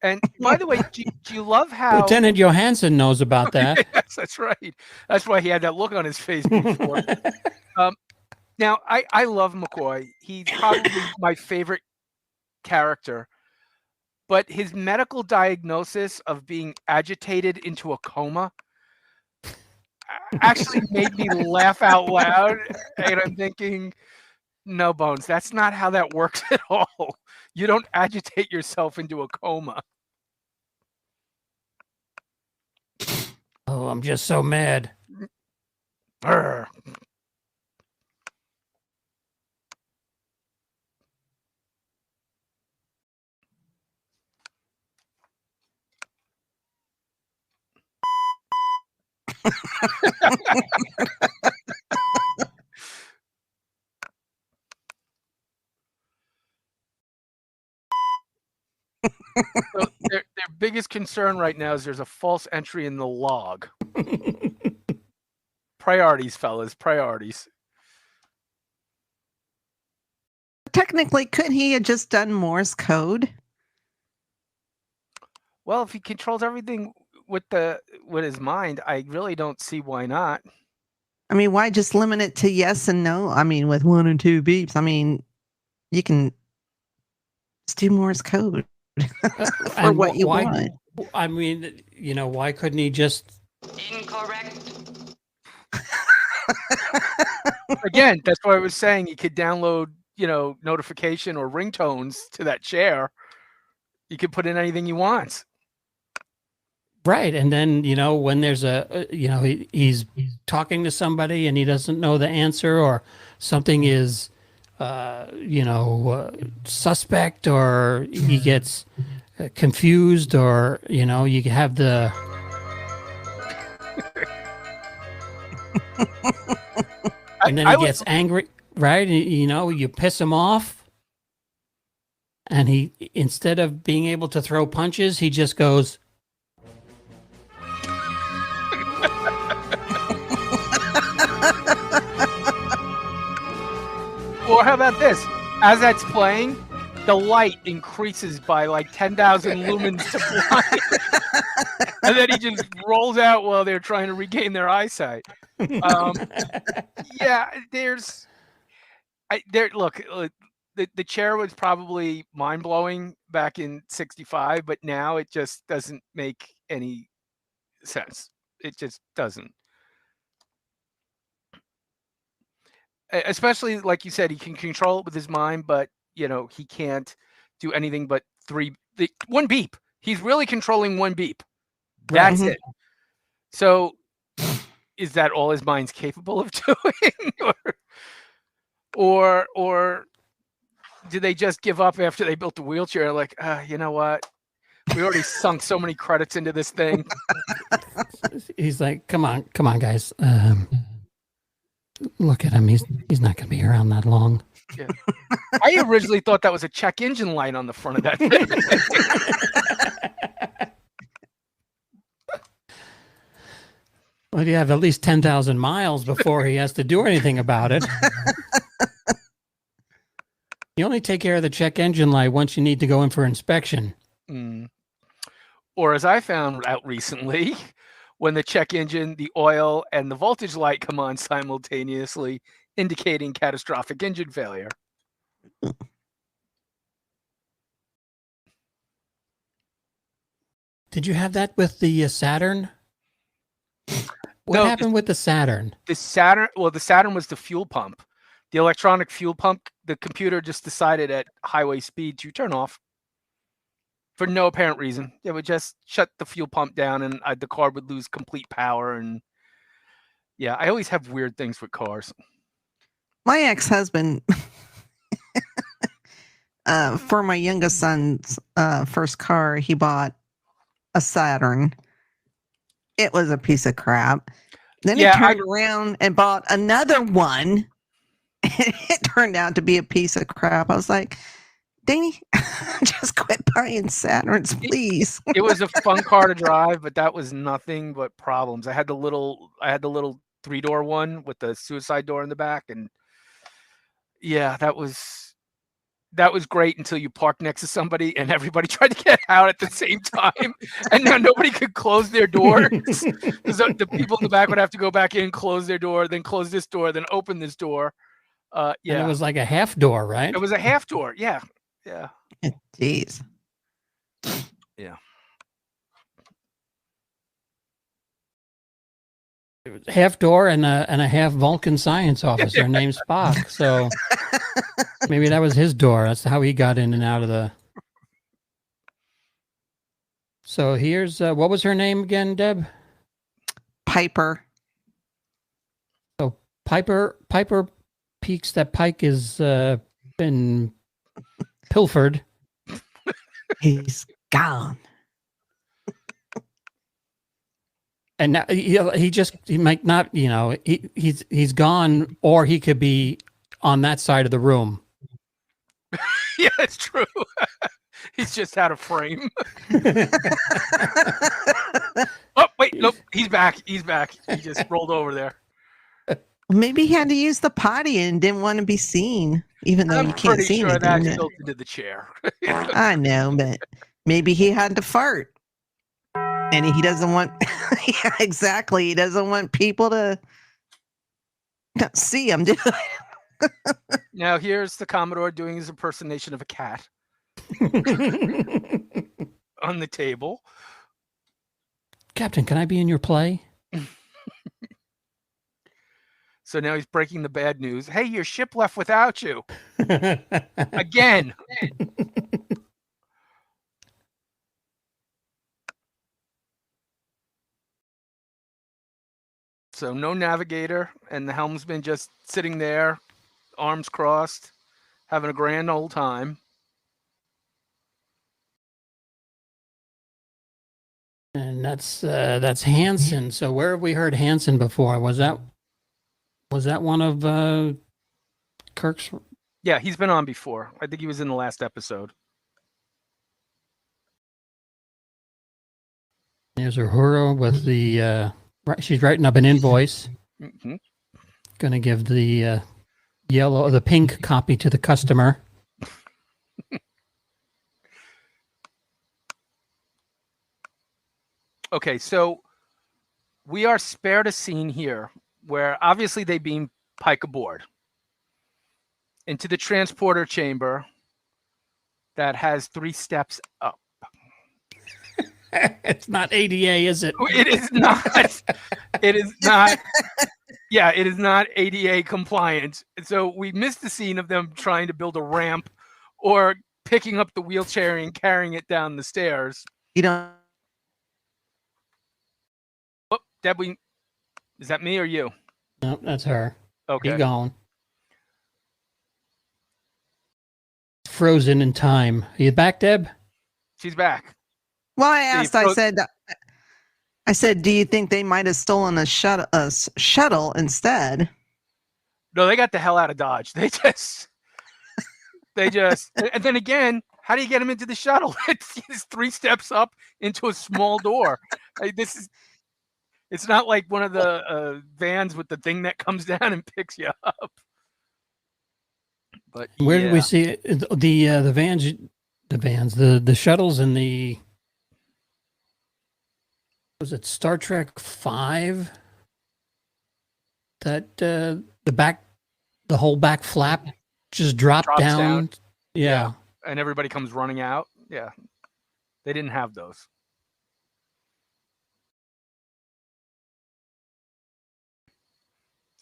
And by the way, do you love how Lieutenant Johansson knows about that. Yes, that's right. That's why he had that look on his face before. Now, I love McCoy. He's probably my favorite character. But his medical diagnosis of being agitated into a coma actually made me laugh out loud. And I'm thinking, no, Bones, that's not how that works at all. You don't agitate yourself into a coma. Oh, I'm just so mad. Brr. So their biggest concern right now is there's a false entry in the log. Priorities, fellas, priorities. Technically, could he have just done Morse code? Well, if he controls everything with his mind, I really don't see why not. I mean, why just limit it to yes and no? I mean, with 1 and 2 beeps. I mean, you can just do Morse code for And what you why- want. I mean, why couldn't he just? Incorrect. Again, that's why I was saying you could download, notification or ringtones to that chair. You could put in anything you want. Right, and then when there's he's talking to somebody and he doesn't know the answer, or something is suspect, or he gets confused, or you have the and then he gets angry, right? You piss him off, and he, instead of being able to throw punches, he just goes. Or how about this? As that's playing, the light increases by like 10,000 lumens to blind. And then he just rolls out while they're trying to regain their eyesight. Yeah, look, the chair was probably mind-blowing back in 65, but now it just doesn't make any sense. It just doesn't. Especially, like you said, he can control it with his mind, but he can't do anything but one beep. He's really controlling one beep. That's it. So is that all his mind's capable of doing? or did they just give up after they built the wheelchair? Like, you know what? We already sunk so many credits into this thing. He's like, come on, guys. Look at him. He's not going to be around that long. Yeah. I originally thought that was a check engine light on the front of that thing. Well, you have at least 10,000 miles before he has to do anything about it. You only take care of the check engine light once you need to go in for inspection. Or as I found out recently, when the check engine, the oil, and the voltage light come on simultaneously, indicating catastrophic engine failure. Did you have that with the Saturn? What No, happened with the Saturn? The Saturn was the fuel pump. The electronic fuel pump, the computer just decided at highway speed to turn off for no apparent reason. It would just shut the fuel pump down, and the car would lose complete power. And yeah, I always have weird things with cars. My ex-husband, for my youngest son's first car, he bought a Saturn. It was a piece of crap. Then he turned around and bought another one. It turned out to be a piece of crap. I was like, Danny, just quit buying Saturns, please. It was a fun car to drive, but that was nothing but problems. I had the little 3-door one with the suicide door in the back, and yeah, that was great until you parked next to somebody and everybody tried to get out at the same time, and now nobody could close their doors. So the people in the back would have to go back in, close their door, then close this door, then open this door. Yeah, and it was like a half door, right? It was a half door. Yeah. Jeez. Yeah. It was half door and a half Vulcan science officer named Spock. So maybe that was his door. That's how he got in and out of the. So here's what was her name again, Deb? Piper. So Piper peeks that Pike has been pilfered. He's gone. And now he might not, he's gone, or he could be on that side of the room. Yeah, it's true. He's just out of frame. Oh, wait, nope, he's back. He just rolled over there. Maybe he had to use the potty and didn't want to be seen, even though you can't see anything. I'm pretty sure that's built into the chair. I know, but maybe he had to fart. And he doesn't want, yeah, exactly. He doesn't want people to see him do it. Now here's the Commodore doing his impersonation of a cat on the table. Captain, can I be in your play? So now he's breaking the bad news. Hey, your ship left without you. Again. So no navigator, and the helmsman just sitting there, arms crossed, having a grand old time. And that's Hansen. So where have we heard Hansen before? Was that one of Kirk's? Yeah, he's been on before. I think he was in the last episode. There's Uhura with the she's writing up an invoice. Mm-hmm. Gonna give the the pink copy to the customer. Okay, so we are spared a scene here where obviously they beam Pike aboard into the transporter chamber that has 3 steps up. It's not ADA, is it? It is not. It is not. Yeah, it is not ADA compliant. So we missed the scene of them trying to build a ramp or picking up the wheelchair and carrying it down the stairs. You know. Oh, Deb, is that me or you? No, that's her. Okay. Keep going. Frozen in time. Are you back, Deb? She's back. Well, I said, do you think they might have stolen a shuttle instead? No, they got the hell out of Dodge. They just, and then again, how do you get them into the shuttle? It's 3 steps up into a small door. It's not like one of the vans with the thing that comes down and picks you up. But where did we see it? The vans, the shuttles, and the was it Star Trek V? That the whole back flap just dropped Drops down. down. Yeah. And everybody comes running out. Yeah. They didn't have those.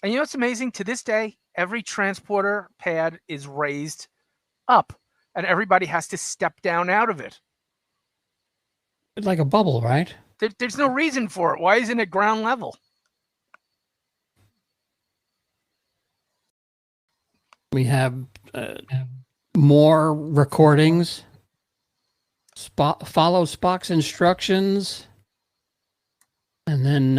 And you know what's amazing? To this day, every transporter pad is raised up, and everybody has to step down out of it. It's like a bubble, right? There's no reason for it. Why isn't it ground level? We have more recordings. Follow Spock's instructions. And then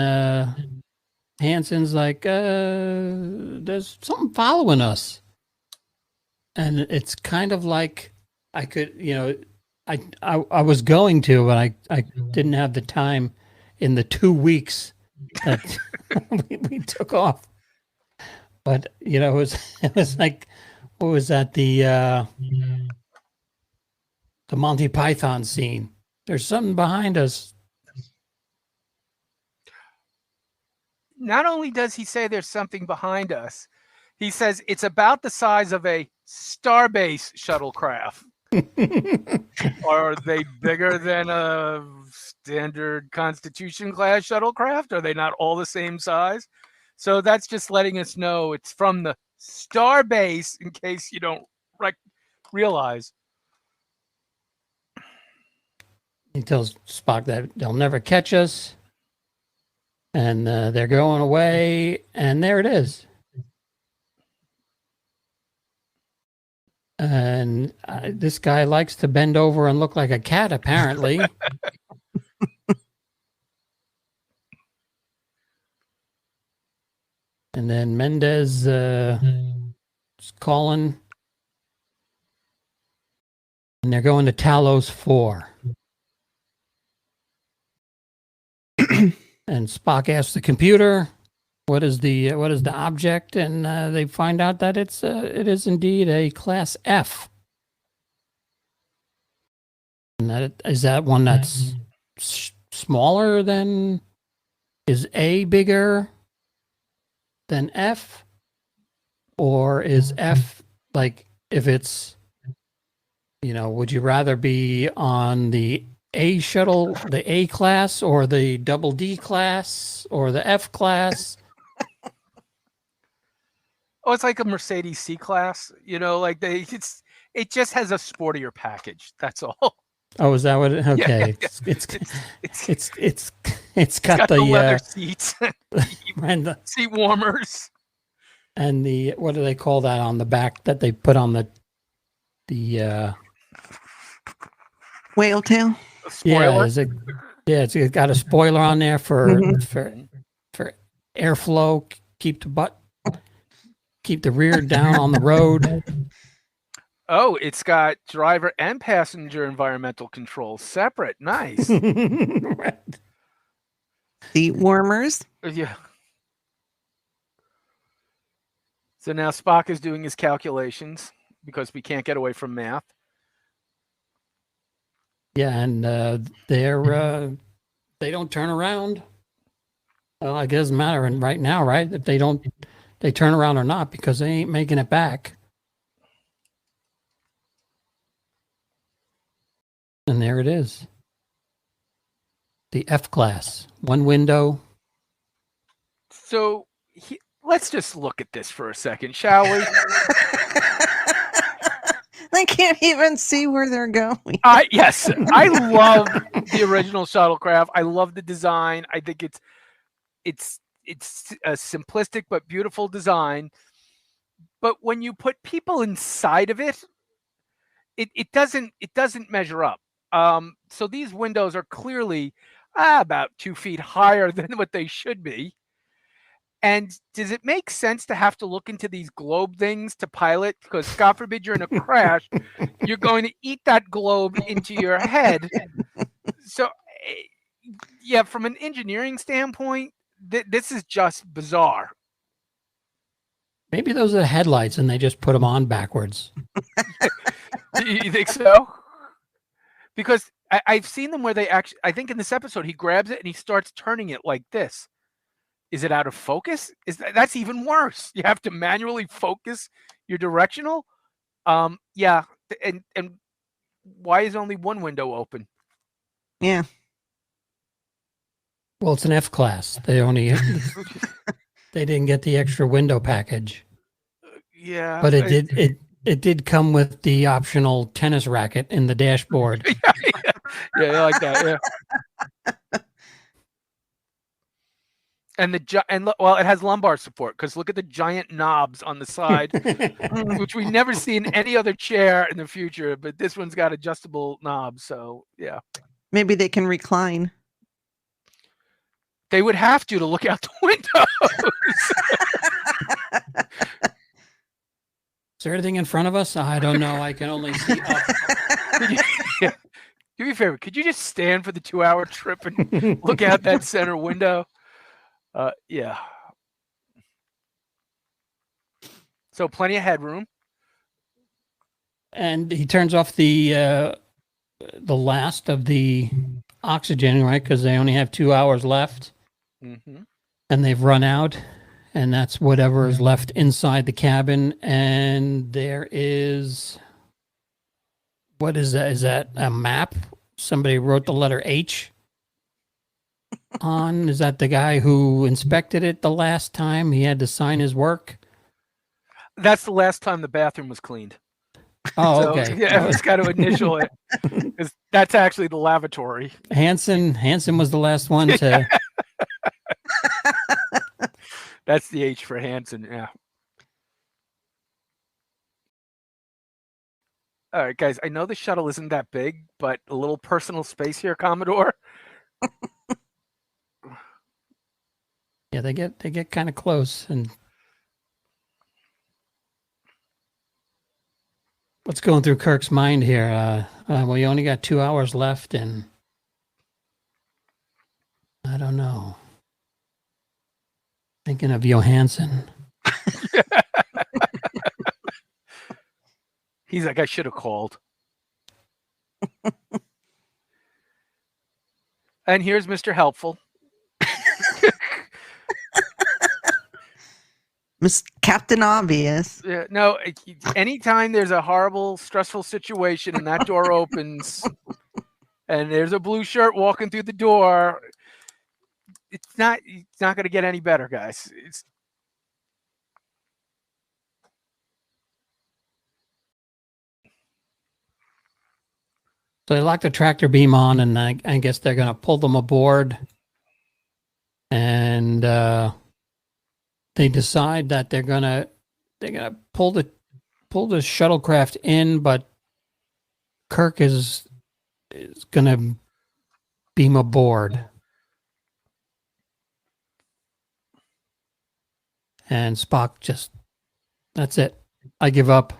Hanson's like, there's something following us. And it's kind of like I could, I was going to, but I didn't have the time in the 2 weeks that we took off. But it was like, what was that, the Monty Python scene? There's something behind us. Not only does he say there's something behind us, he says it's about the size of a Starbase shuttlecraft. Are they bigger than a standard Constitution class shuttlecraft? Are they not all the same size? So that's just letting us know it's from the Starbase, in case you don't realize. He tells Spock that they'll never catch us, and they're going away, and there it is. And this guy likes to bend over and look like a cat, apparently. And then Mendez is calling. And they're going to Talos IV. And Spock asks the computer, what is the object? And they find out that it is indeed a class F. And is that one that's smaller than, is A bigger than F? Or is F, like, if it's, would you rather be on the A shuttle, the A class, or the double D class, or the F class? Oh, it's like a Mercedes C class, it just has a sportier package. That's all. Oh, is that what it? Okay, Yeah. It's got the leather seats and the seat warmers and the, what do they call that on the back that they put on the Whale tail. spoiler. It's got a spoiler on there for airflow, keep the rear down on the road. Oh, it's got driver and passenger environmental controls separate. Nice. Right. Seat warmers. Yeah. So now Spock is doing his calculations because we can't get away from math. Yeah, and they don't turn around. Well, it doesn't matter right now, right? If they turn around or not, because they ain't making it back. And there it is. The F class. One window. So let's just look at this for a second, shall we? They can't even see where they're going. Yes, I love the original shuttlecraft. I love the design. I think it's a simplistic but beautiful design. But when you put people inside of it, it doesn't measure up. So these windows are clearly about 2 feet higher than what they should be. And does it make sense to have to look into these globe things to pilot? Because God forbid you're in a crash, you're going to eat that globe into your head. So, yeah, from an engineering standpoint, this is just bizarre. Maybe those are the headlights and they just put them on backwards. You think so? Because I've seen them where they actually, I think in this episode, he grabs it and he starts turning it like this. Is it out of focus? That's even worse. You have to manually focus your directional. Yeah. And why is only one window open? Yeah. Well, it's an F class. They didn't get the extra window package. Yeah. But it did come with the optional tennis racket in the dashboard. Yeah, I like that. Yeah. And it has lumbar support because look at the giant knobs on the side, which we never see in any other chair in the future. But this one's got adjustable knobs, so yeah. Maybe they can recline. They would have to look out the windows. Is there anything in front of us? I don't know. I can only see up. Do me a favor. Could you just stand for the 2-hour trip and look out that center window? Yeah. So plenty of headroom. And he turns off the last of the oxygen, right? Because they only have 2 hours left. Mm-hmm. And they've run out. And that's whatever is left inside the cabin. And there is... What is that? Is that a map? Somebody wrote the letter H on. Is that the guy who inspected it the last time? He had to sign his work. That's the last time the bathroom was cleaned. Oh, okay. Yeah, it's got to initial it because that's actually the lavatory. Hansen was the last one to. That's the H for Hansen. Yeah. All right, guys. I know the shuttle isn't that big, but a little personal space here, Commodore. Yeah, they get kind of close. And what's going through Kirk's mind here? Well, you only got 2 hours left, and I don't know. Thinking of Johansson. He's like, I should have called. And here's Mr. Helpful. Miss Captain Obvious. Yeah, no, anytime there's a horrible, stressful situation and that door opens and there's a blue shirt walking through the door, it's not going to get any better, guys. So they lock the tractor beam on, and I guess they're going to pull them aboard. And they decide that they're gonna pull the shuttlecraft in, but Kirk is gonna beam aboard. And Spock just, that's it. I give up.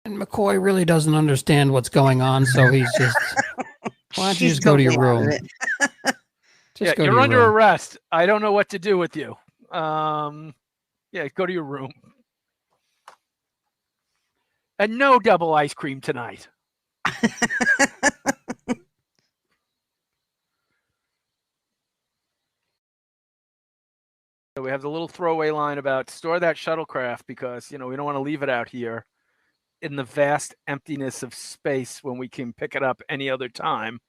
And McCoy really doesn't understand what's going on, so he's just, why don't you just go to your room? Yeah, you're under arrest. I don't know what to do with you. Yeah, go to your room. And no double ice cream tonight. So we have the little throwaway line about store that shuttlecraft because, we don't want to leave it out here in the vast emptiness of space when we can pick it up any other time.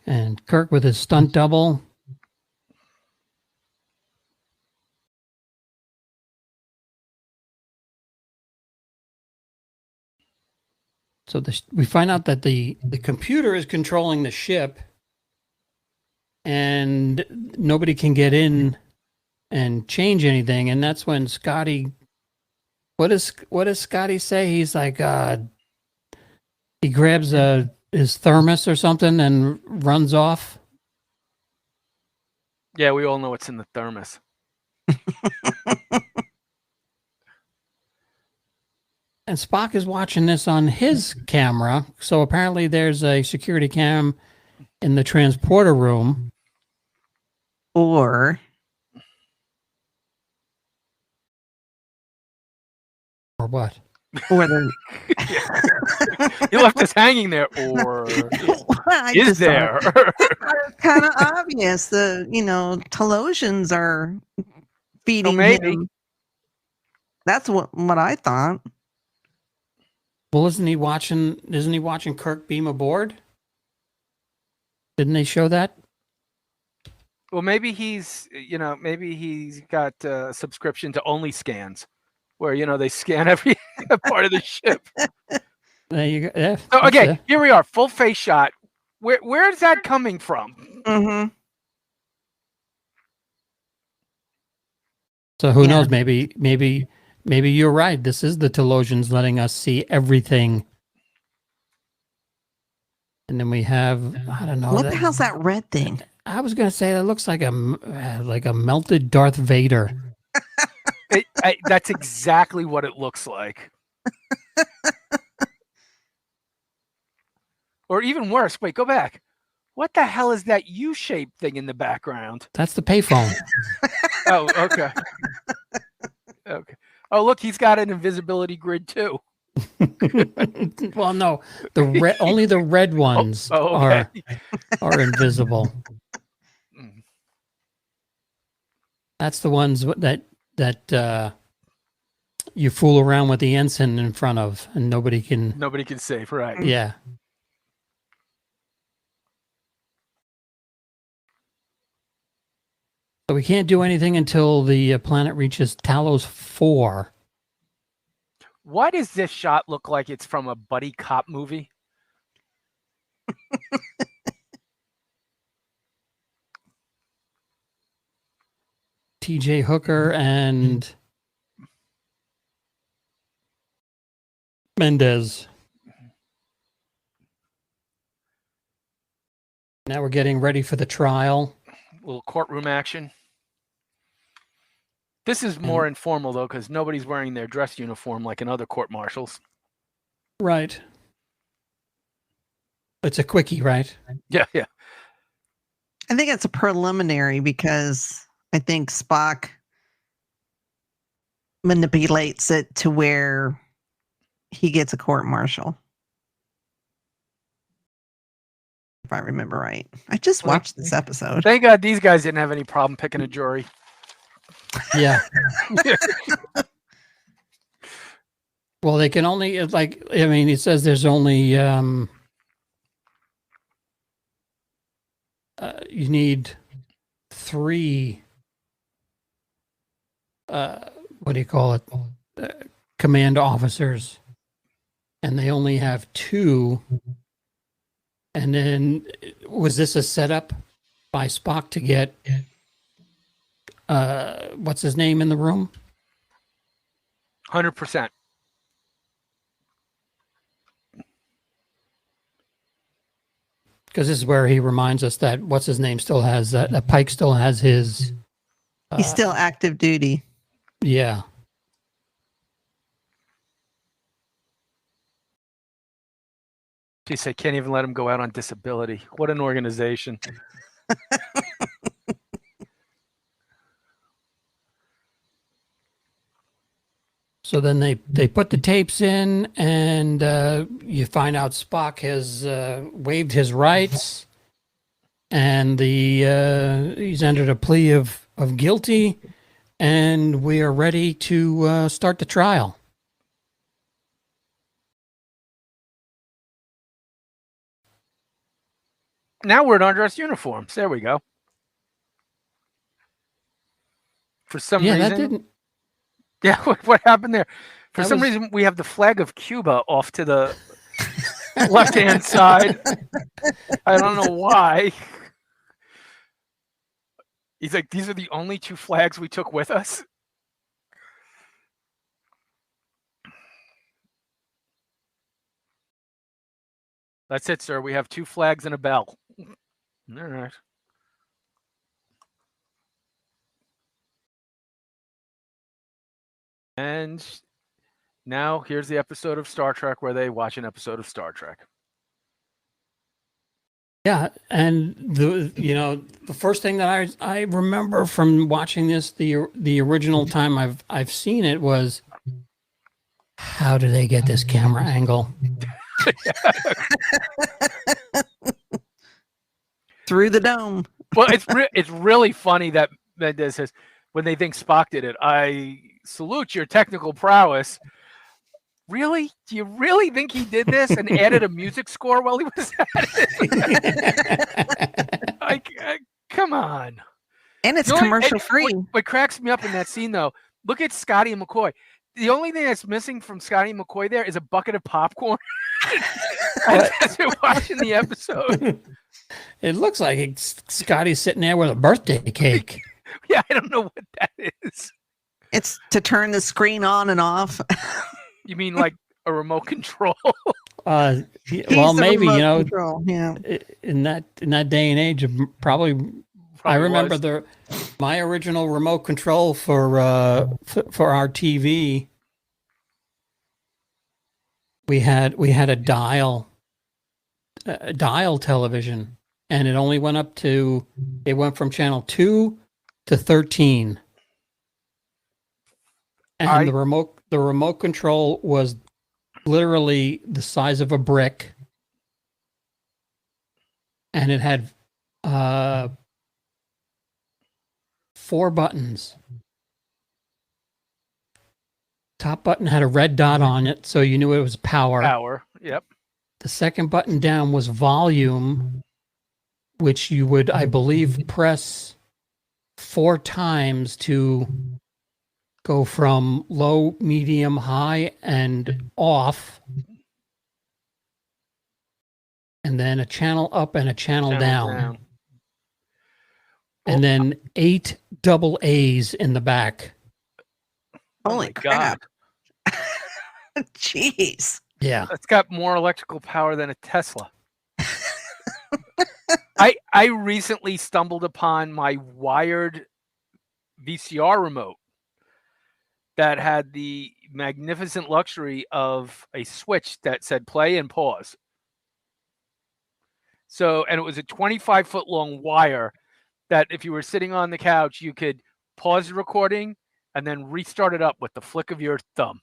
And Kirk with his stunt double. So we find out that the computer is controlling the ship, and nobody can get in and change anything. And that's when Scotty, what does Scotty say? He's like, he grabs his thermos or something and runs off. Yeah, we all know what's in the thermos. And Spock is watching this on his camera. So apparently there's a security cam in the transporter room. Or or what? Or the You left us hanging there, or I is just there? It's kind of obvious. The Talosians are feeding maybe. him. That's what I thought. Well, isn't he watching Kirk beam aboard? Didn't they show that? Well, maybe he's got a subscription to Only Scans, where they scan every part of the ship. There you go. Yeah, So okay, here we are, full face shot. Where is that coming from? Mm-hmm. So who Yeah. knows? Maybe you're right. This is the Talosians letting us see everything. And then we have, I don't know. What the hell's that red thing? I was going to say that looks like a melted Darth Vader. That's exactly what it looks like. Or even worse, wait, go back. What the hell is that U-shaped thing in the background? That's the payphone. Oh, okay. Okay. Oh, look, he's got an invisibility grid too. Well, no, only the red ones okay. are invisible. That's the ones that you fool around with the ensign in front of, and nobody can save, right? Yeah. So we can't do anything until the planet reaches Talos IV. Why does this shot look like it's from a buddy cop movie? TJ Hooker and Mendez. Now we're getting ready for the trial. A little courtroom action. This is more informal, though, because nobody's wearing their dress uniform like in other court martials. Right. It's a quickie, right? Yeah. I think it's a preliminary because I think Spock manipulates it to where he gets a court martial. If I remember right. I just watched this episode. Thank God these guys didn't have any problem picking a jury. Yeah. Well, they can only it says there's only you need 3 what do you call it? Command officers, and they only have 2. And then was this a setup by Spock to get what's his name in the room? 100%. Because this is where he reminds us that what's his name still has that Pike still has his. He's still active duty. Yeah. Geez, they can't even let him go out on disability. What an organization. So then they put the tapes in, and you find out Spock has waived his rights, and he's entered a plea of guilty, and we are ready to start the trial. Now we're in undress uniforms. There we go. For some reason. That didn't. Yeah, what happened there? For That some was- reason, we have the flag of Cuba off to the left-hand side. I don't know why. He's like, these are the only 2 flags we took with us. That's it, sir. We have 2 flags and a bell. All right. And now here's the episode of Star Trek where they watch an episode of Star Trek. Yeah, and the first thing that I remember from watching this the original time I've seen it was How do they get this camera angle? Through the dome. Well, it's really funny that Mendez says when they think Spock did it, I salute your technical prowess. Really? Do you really think he did this and added a music score while he was at it? Come on. And it's commercial free. What cracks me up in that scene, though, look at Scotty and McCoy. The only thing that's missing from Scotty and McCoy there is a bucket of popcorn as they're watching the episode. It looks like Scotty's sitting there with a birthday cake. Yeah, I don't know what that is. It's to turn the screen on and off. You mean like a remote control? Well, maybe, control. Yeah. In that day and age, probably I remember my original remote control for our TV. We had a dial television, and it only went from channel 2 to 13. And the remote control was literally the size of a brick, and it had 4 buttons. Top button had a red dot on it, so you knew it was power. Power, yep. The second button down was volume, which you would, I believe, press 4 times to go from low, medium, high, and off. And then a channel up and a channel down. And then 8 double A's in the back. Holy crap. Jeez. Yeah. It's got more electrical power than a Tesla. I recently stumbled upon my wired VCR remote that had the magnificent luxury of a switch that said play and pause. So, and it was a 25-foot long wire that if you were sitting on the couch, you could pause the recording and then restart it up with the flick of your thumb.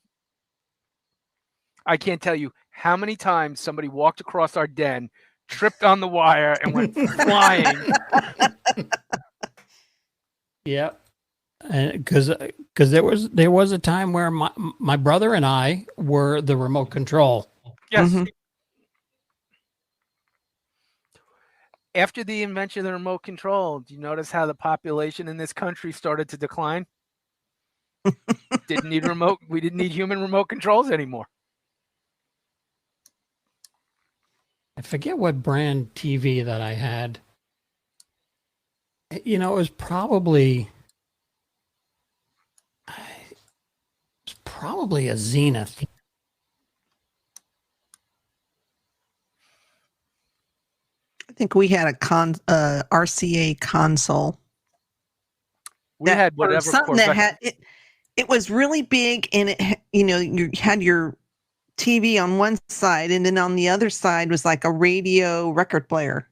I can't tell you how many times somebody walked across our den, tripped on the wire, and went flying. Yeah. Because there was a time where my brother and I were the remote control. Yes. Mm-hmm. After the invention of the remote control, do you notice how the population in this country started to decline? We didn't need human remote controls anymore. I forget what brand TV that I had. It was probably a Zenith. I think we had a RCA console. We had whatever something that had it. It was really big, and it you had your TV on one side, and then on the other side was like a radio record player.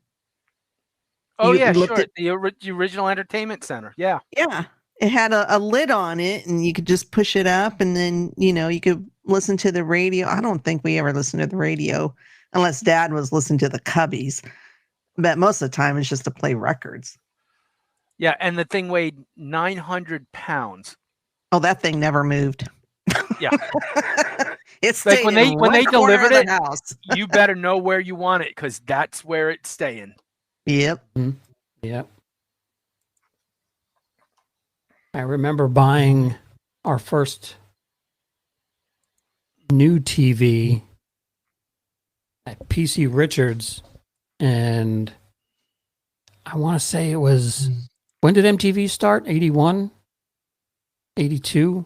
Oh, yeah, sure. The original entertainment center. Yeah. Yeah. It had a lid on it, and you could just push it up, and then, you could listen to the radio. I don't think we ever listened to the radio unless Dad was listening to the Cubbies. But most of the time, it's just to play records. Yeah, and the thing weighed 900 pounds. Oh, that thing never moved. Yeah. It's like when they delivered it, house. You better know where you want it, because that's where it's staying. Yep. Mm-hmm. Yep. I remember buying our first new TV at PC Richards, and I want to say it was, when did MTV start? 81? 82?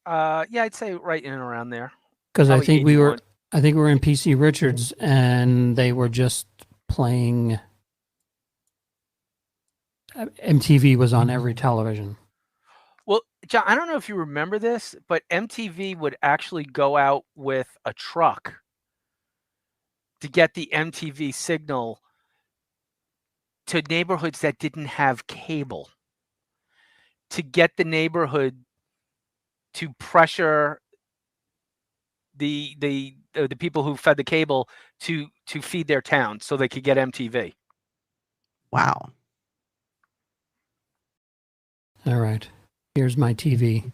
Yeah, I'd say right in and around there. Because I think we were in PC Richards, and they were just playing. MTV was on every television. Well, John, I don't know if you remember this, but MTV would actually go out with a truck to get the MTV signal to neighborhoods that didn't have cable, to get the neighborhood to pressure the people who fed the cable to feed their town so they could get MTV. Wow. All right. Here's my TV.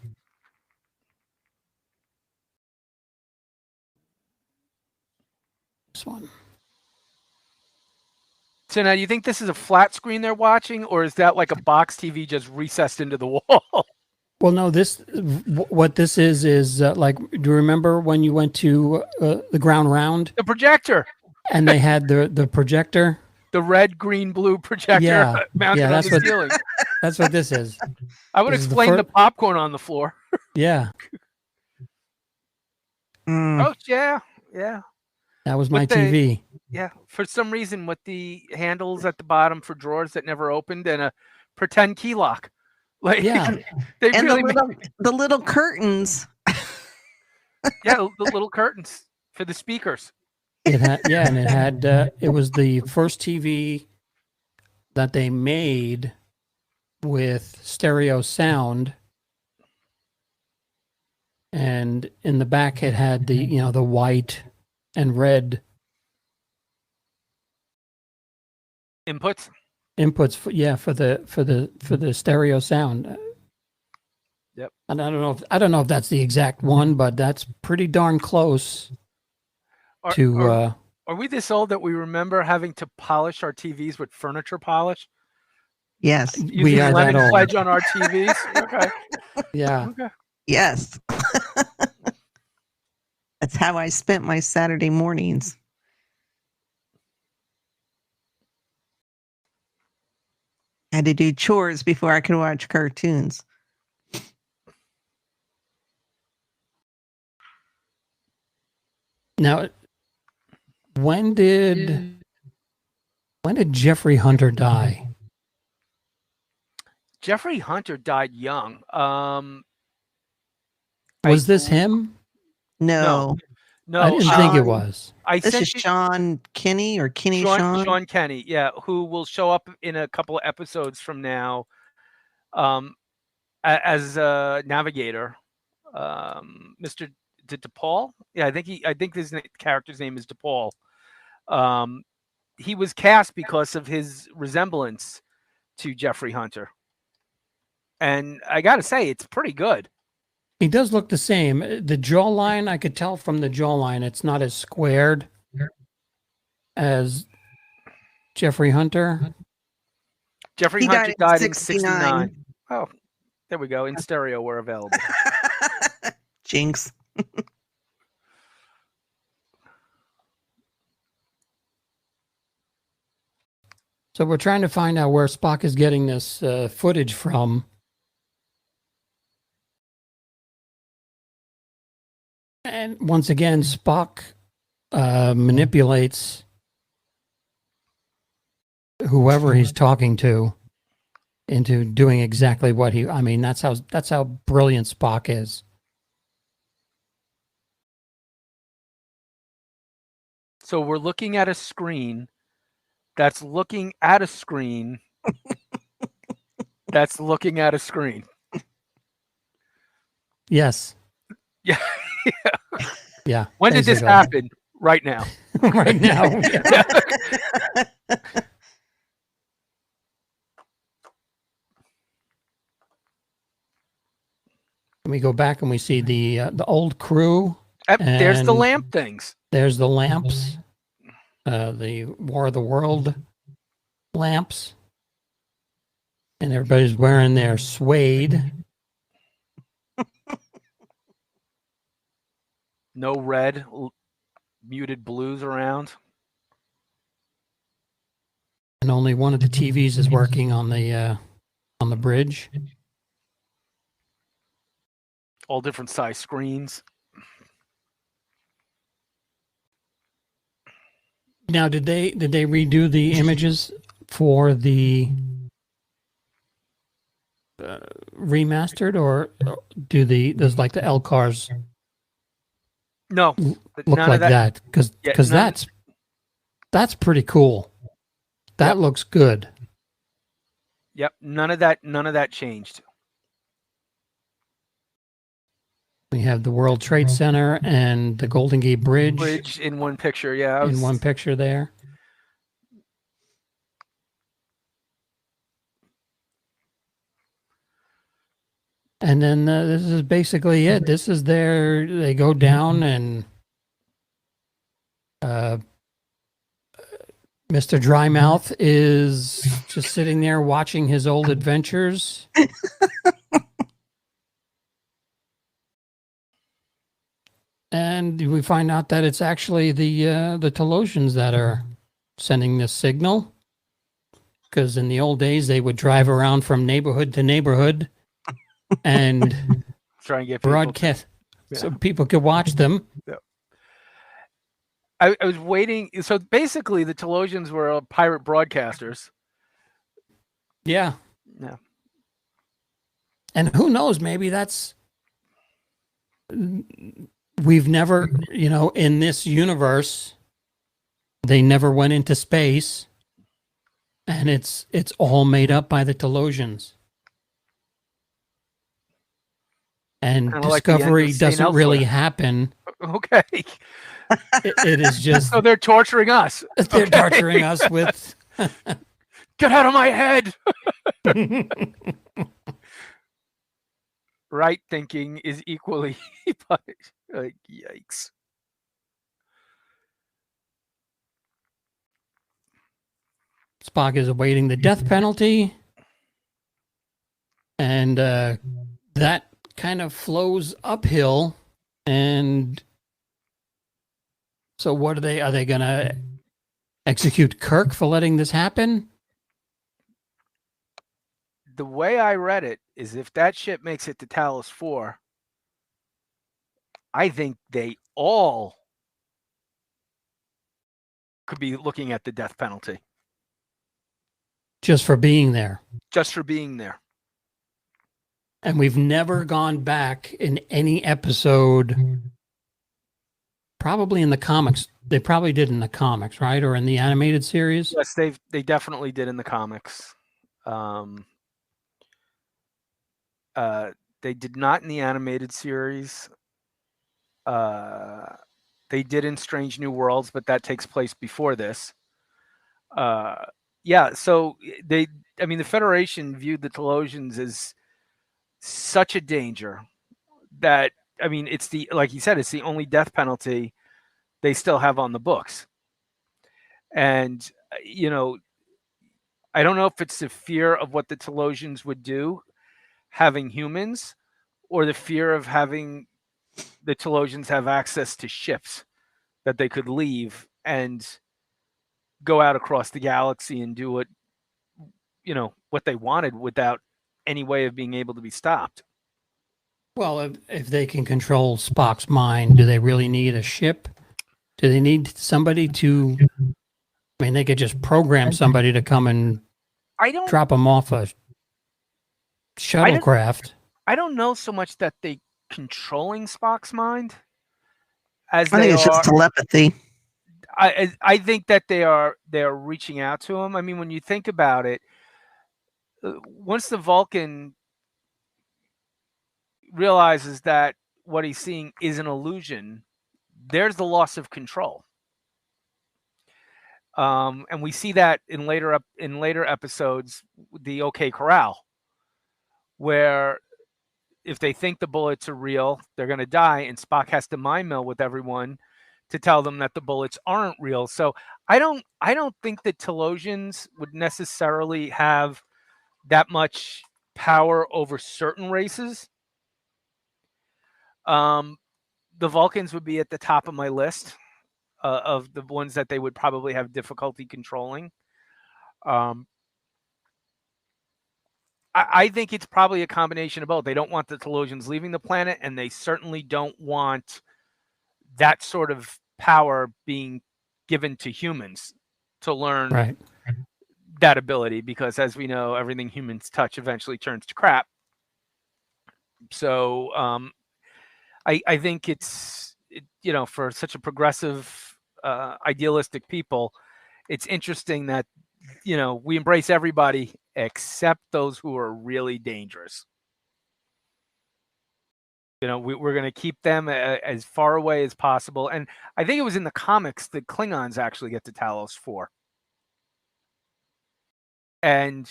This one. So now, do you think this is a flat screen they're watching, or is that like a box TV just recessed into the wall? Well, no. What this is like. Do you remember when you went to the ground round The projector, and they had the projector? the red, green, blue projector Yeah. mounted Yeah, on that's the what- ceiling. That's what this is. I would this is the explain the popcorn on the floor. Yeah, Mm. Oh yeah, yeah. that was my With the- TV. Yeah, for some reason, with the handles at the bottom for drawers that never opened and a pretend key lock, like Yeah. they And really the little curtains. the little curtains for the speakers. It had and it had it was the first TV that they made with stereo sound, and in the back it had the white and red Inputs. inputs for the stereo sound. Yep. And I don't know if that's the exact one, but that's pretty darn close to Are we this old that we remember having to polish our TVs with furniture polish? Yes. Using are that lemon old. pledge on our TVs? Okay. yeah. Okay. Yes. That's how I spent my Saturday mornings. I had to do chores before I could watch cartoons. Now, when did Jeffrey Hunter die? Jeffrey Hunter died young. Was this him? No. No, I didn't think it Sean. was. I This sent is you- Sean Kinney or Kinney Sean. Sean Kenny, yeah, who will show up in a couple of episodes from now, as a navigator, Mr. DePaul. Yeah, I think his character's name is DePaul. He was cast because of his resemblance to Jeffrey Hunter, and I got to say, it's pretty good. He does look the same. The jawline, I could tell from the jawline, it's not as squared as Jeffrey Hunter. Jeffrey He Hunter died died in in 69. 69. Oh, there we go. In stereo, we're available. Jinx. So we're trying to find out where Spock is getting this footage from. And once again, Spock manipulates whoever he's talking to into doing exactly what he. I mean, that's how brilliant Spock is. So we're looking at a screen that's looking at a screen that's looking at a screen. Yes. Yeah. Yeah. When did this basically. happen? Right now. Right now. We go back and we see the old crew. There's the And- lamp things. There's the lamps, the War of the World lamps, and everybody's wearing their suede. No red, muted blues around. And only one of the TVs is working on the bridge. All different size screens. Now, did they redo the images for the remastered, or does like the LCARs No, look none like of that? Because none- that's pretty cool. That Yep. looks good. Yep, none of that changed. We have the World Trade Center and the Golden Gate Bridge, Bridge in one picture. Yeah. in one picture there. And then this is basically it. This is they go down and Mr. Drymouth is just sitting there watching his old adventures. And we find out that it's actually the Talosians that are sending this signal. Because in the old days, they would drive around from neighborhood to neighborhood and Try and get broadcast so people could watch them. Yeah. I was waiting. So basically, the Talosians were pirate broadcasters. Yeah. Yeah. And who knows? Maybe that's. We've never, in this universe, they never went into space, and it's all made up by the Talosians. And Kinda like the end of Discovery Saint doesn't really Elsewhere. happen. Okay. It is just So they're torturing us. they're torturing us with. Get out of my head. Right thinking is equally punished. Like, yikes. Spock is awaiting the death penalty, and that kind of flows uphill. And so, what are they going to execute Kirk for letting this happen? The way I read it is if that ship makes it to Talos IV, I think they all could be looking at the death penalty. Just for being there. Just for being there. And we've never gone back in any episode, probably in the comics. They probably did in the comics, right? Or in the animated series? Yes, they definitely did in the comics. They did not in the animated series. They did in Strange New Worlds, but that takes place before this. Yeah, so the Federation viewed the Talosians as such a danger that, it's like you said, it's the only death penalty they still have on the books. And, I don't know if it's the fear of what the Talosians would do having humans, or the fear of having the Talosians have access to ships that they could leave and go out across the galaxy and do what they wanted without any way of being able to be stopped. Well, if they can control Spock's mind, do they really need a ship? Do they need somebody to? They could just program somebody to come and drop them off a shuttlecraft. I don't know so much that they controlling Spock's mind as I think it's just telepathy. I think that they are reaching out to him. When you think about it, once the Vulcan realizes that what he's seeing is an illusion, there's the loss of control. And we see that in later episodes, the OK Corral, where if they think the bullets are real, they're going to die, and Spock has to mind meld with everyone to tell them that the bullets aren't real. So I don't think that Talosians would necessarily have that much power over certain races. The Vulcans would be at the top of my list of the ones that they would probably have difficulty controlling. I think it's probably a combination of both. They don't want the Talosians leaving the planet, and they certainly don't want that sort of power being given to humans to learn that ability, because as we know, everything humans touch eventually turns to crap. So I think it's for such a progressive, idealistic people, it's interesting that we embrace everybody except those who are really dangerous. we're going to keep them as far away as possible. And I think it was in the comics that Klingons actually get to Talos IV. And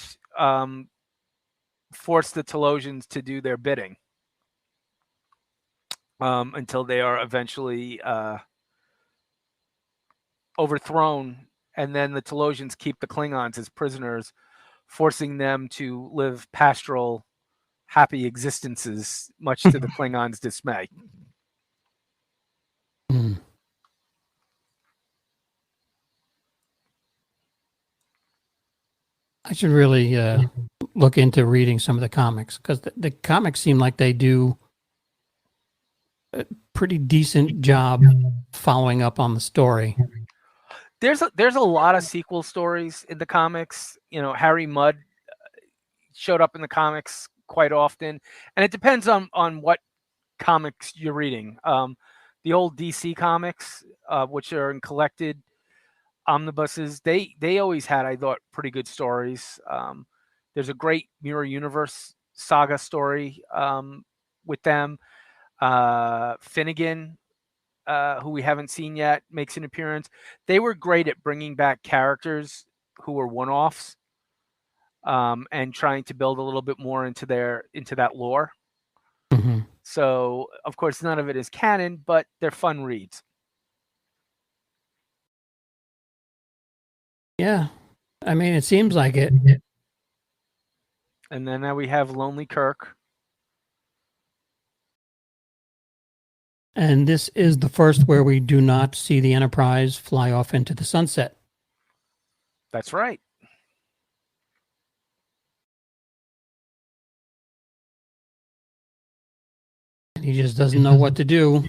force the Talosians to do their bidding until they are eventually overthrown. And then the Talosians keep the Klingons as prisoners, forcing them to live pastoral, happy existences, much to the Klingons' dismay. Mm. I should really look into reading some of the comics, because the comics seem like they do a pretty decent job following up on the story. There's a lot of sequel stories in the comics. Harry Mudd showed up in the comics quite often, and it depends on what comics you're reading. The old DC comics, which are in collected omnibuses, they always had, I thought, pretty good stories. There's a great Mirror Universe saga story with them. Finnegan, who we haven't seen yet, makes an appearance. They were great at bringing back characters who were one-offs and trying to build a little bit more into that lore. Mm-hmm. So, of course, none of it is canon, but they're fun reads. Yeah, I mean, it seems like it. And then now we have Lonely Kirk. And this is the first where we do not see the Enterprise fly off into the sunset. That's right. And he just doesn't know what to do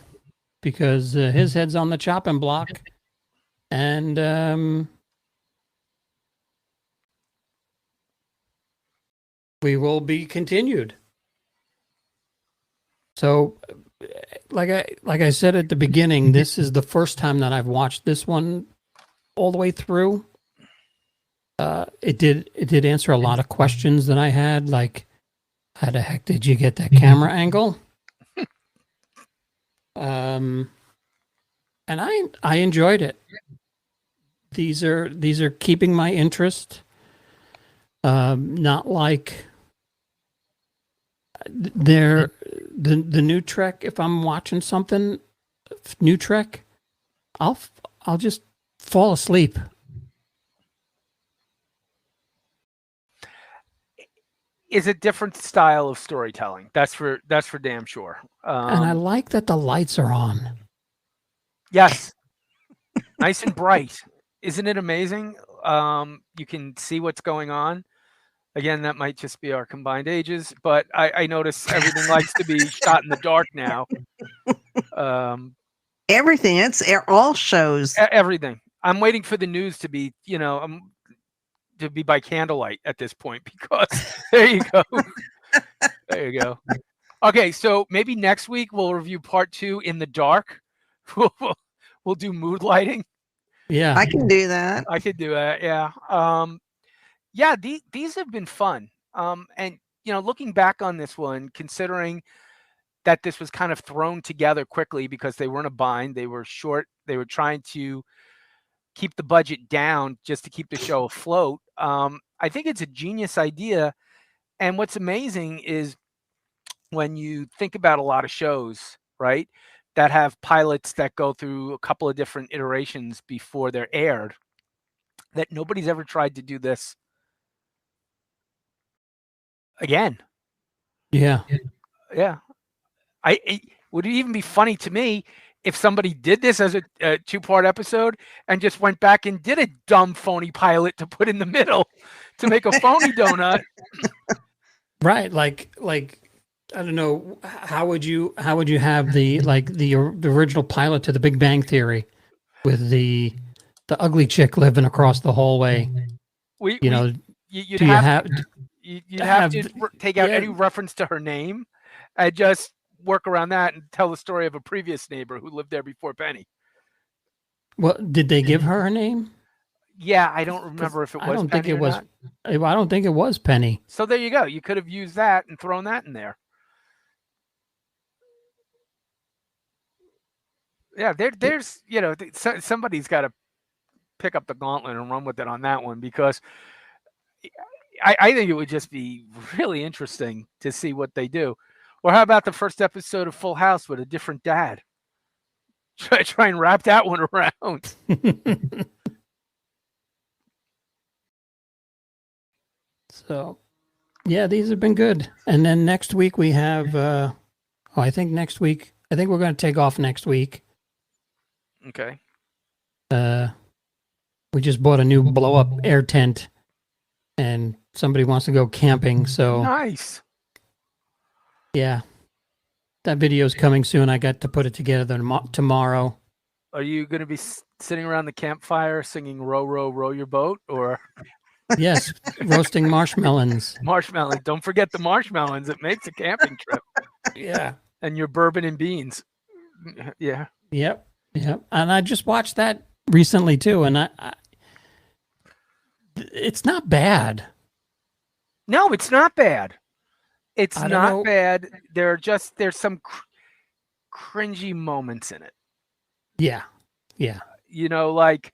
because his head's on the chopping block. And we will be continued. So, like I said at the beginning, this is the first time that I've watched this one all the way through. It did answer a lot of questions that I had, like, how the heck did you get that camera angle? And I enjoyed it. These are keeping my interest. Not like the new Trek. If I'm watching something new Trek, I'll just fall asleep. Is a different style of storytelling. That's for damn sure. And I like that the lights are on. Yes, nice and bright. Isn't it amazing? You can see what's going on. Again, that might just be our combined ages, but I notice everything likes to be shot in the dark now. Everything. It's all shows. Everything. I'm waiting for the news to be, to be by candlelight at this point, because there you go. There you go. Okay, so maybe next week we'll review part 2 in the dark. We'll do mood lighting. Yeah, I can do that. I could do that. Yeah. Yeah, these have been fun. And looking back on this one, considering that this was kind of thrown together quickly because they were in a bind, they were short, they were trying to keep the budget down just to keep the show afloat. I think it's a genius idea. And what's amazing is when you think about a lot of shows, right, that have pilots that go through a couple of different iterations before they're aired, that nobody's ever tried to do this again. Yeah. Yeah. It would even be funny to me if somebody did this as a 2-part episode and just went back and did a dumb phony pilot to put in the middle to make a phony donut. Right. Like I don't know, how would you have the original pilot to The Big Bang Theory with the ugly chick living across the hallway? You'd have to take out any reference to her name and just work around that and tell the story of a previous neighbor who lived there before Penny. Well, did they give her a name? Yeah, I don't remember if it was. I don't Penny think it or was. not. I don't think it was Penny. So there you go. You could have used that and thrown that in there. Yeah, there's somebody's got to pick up the gauntlet and run with it on that one, because I think it would just be really interesting to see what they do. Or how about the first episode of Full House with a different dad? Try and wrap that one around. So, yeah, these have been good. And then next week we have, I think we're going to take off next week. Okay. We just bought a new blow up air tent and somebody wants to go camping. So, nice. Yeah. That video is coming soon. I got to put it together tomorrow. Are you going to be sitting around the campfire singing "Row, row, row your boat"? Or yes, roasting marshmallows. Marshmallows. Don't forget the marshmallows. It makes a camping trip. Yeah. And your bourbon and beans. Yeah. Yep. And I just watched that recently too, and I it's not bad. No, it's not bad. It's not bad. There's some cringy moments in it. Yeah. Like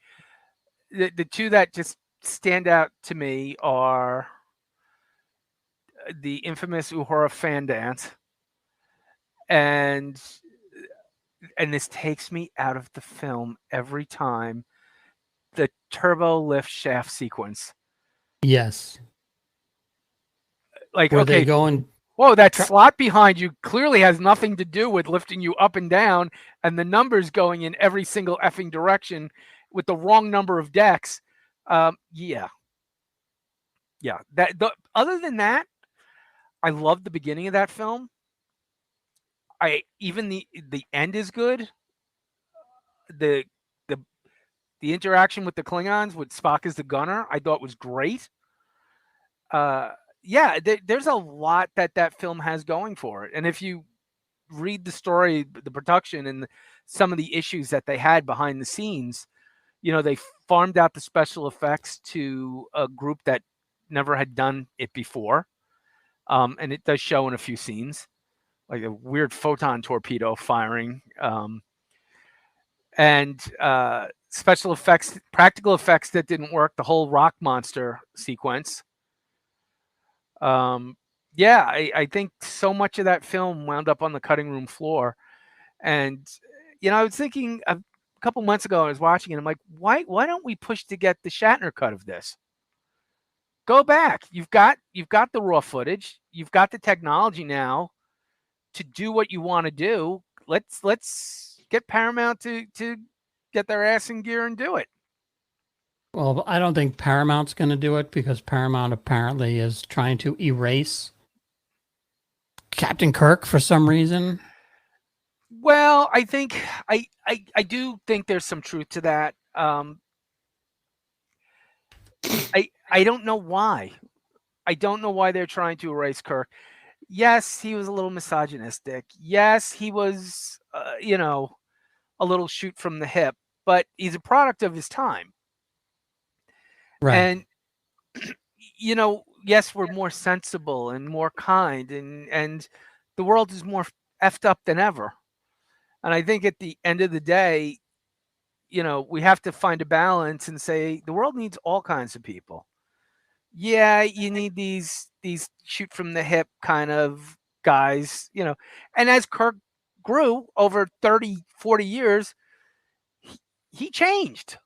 the two that just stand out to me are the infamous Uhura fan dance, and this takes me out of the film every time, the turbo lift shaft sequence. Yes. Like, were they going? Whoa, that slot behind you clearly has nothing to do with lifting you up and down, and the numbers going in every single effing direction with the wrong number of decks. Yeah. Other than that, I love the beginning of that film. Even the end is good. The interaction with the Klingons, with Spock as the gunner, I thought was great. There's a lot that film has going for it. And if you read the story, the production, and some of the issues that they had behind the scenes, they farmed out the special effects to a group that never had done it before. And it does show in a few scenes, like a weird photon torpedo firing. And special effects, practical effects that didn't work, the whole rock monster sequence. I think so much of that film wound up on the cutting room floor. And, I was thinking a couple months ago, I was watching it, I'm like, why don't we push to get the Shatner cut of this? Go back. You've got the raw footage. You've got the technology now to do what you want to do. Let's get Paramount to get their ass in gear and do it. Well, I don't think Paramount's going to do it, because Paramount apparently is trying to erase Captain Kirk for some reason. Well, I think I do think there's some truth to that. I don't know why. I don't know why they're trying to erase Kirk. Yes, he was a little misogynistic. Yes, he was, a little shoot from the hip, but he's a product of his time. Right. And, yes, we're more sensible and more kind, and the world is more effed up than ever. And I think at the end of the day, we have to find a balance and say the world needs all kinds of people. Yeah, you need these shoot from the hip kind of guys, and as Kirk grew over 30, 40 years, he changed.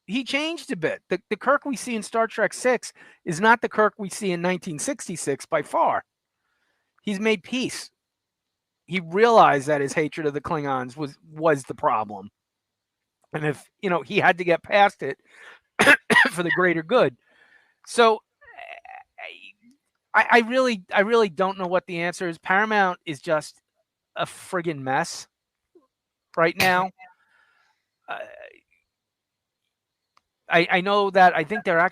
He changed a bit. The Kirk we see in Star Trek VI is not the Kirk we see in 1966 by far. He's made peace. He realized that his hatred of the Klingons was the problem. And if, he had to get past it for the greater good. So I really don't know what the answer is. Paramount is just a friggin' mess right now. I know that I think they're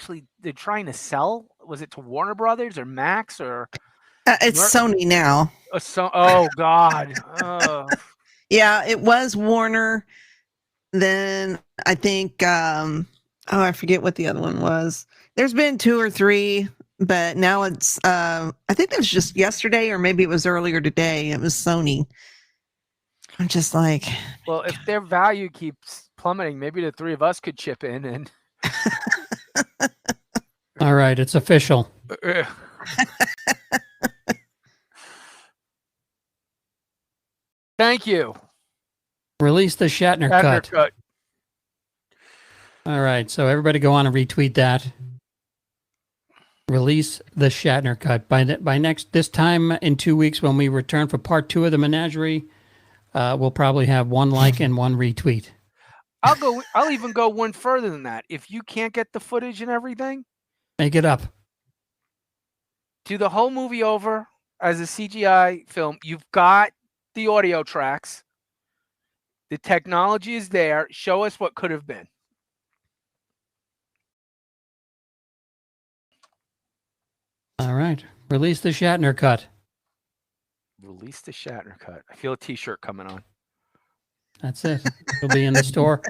trying to sell. Was it to Warner Brothers or Max or? It's Sony now. Oh God. Yeah, it was Warner. Then I think, I forget what the other one was. There's been 2 or 3, but now it's, I think it was just yesterday, or maybe it was earlier today. It was Sony. I'm just like, Well, if their value keeps plummeting, maybe the three of us could chip in and. All right, it's official. Thank you. Release the Shatner cut. All right, so everybody go on and retweet that. Release the Shatner cut. By this time in 2 weeks when we return for part 2 of the Menagerie, we'll probably have 1 like and 1 retweet. I'll even go one further than that. If you can't get the footage and everything, make it up. Do the whole movie over as a CGI film. You've got the audio tracks. The technology is there. Show us what could have been. All right. Release the Shatner cut. Release the Shatner cut. I feel a t-shirt coming on. That's it. It'll be in the store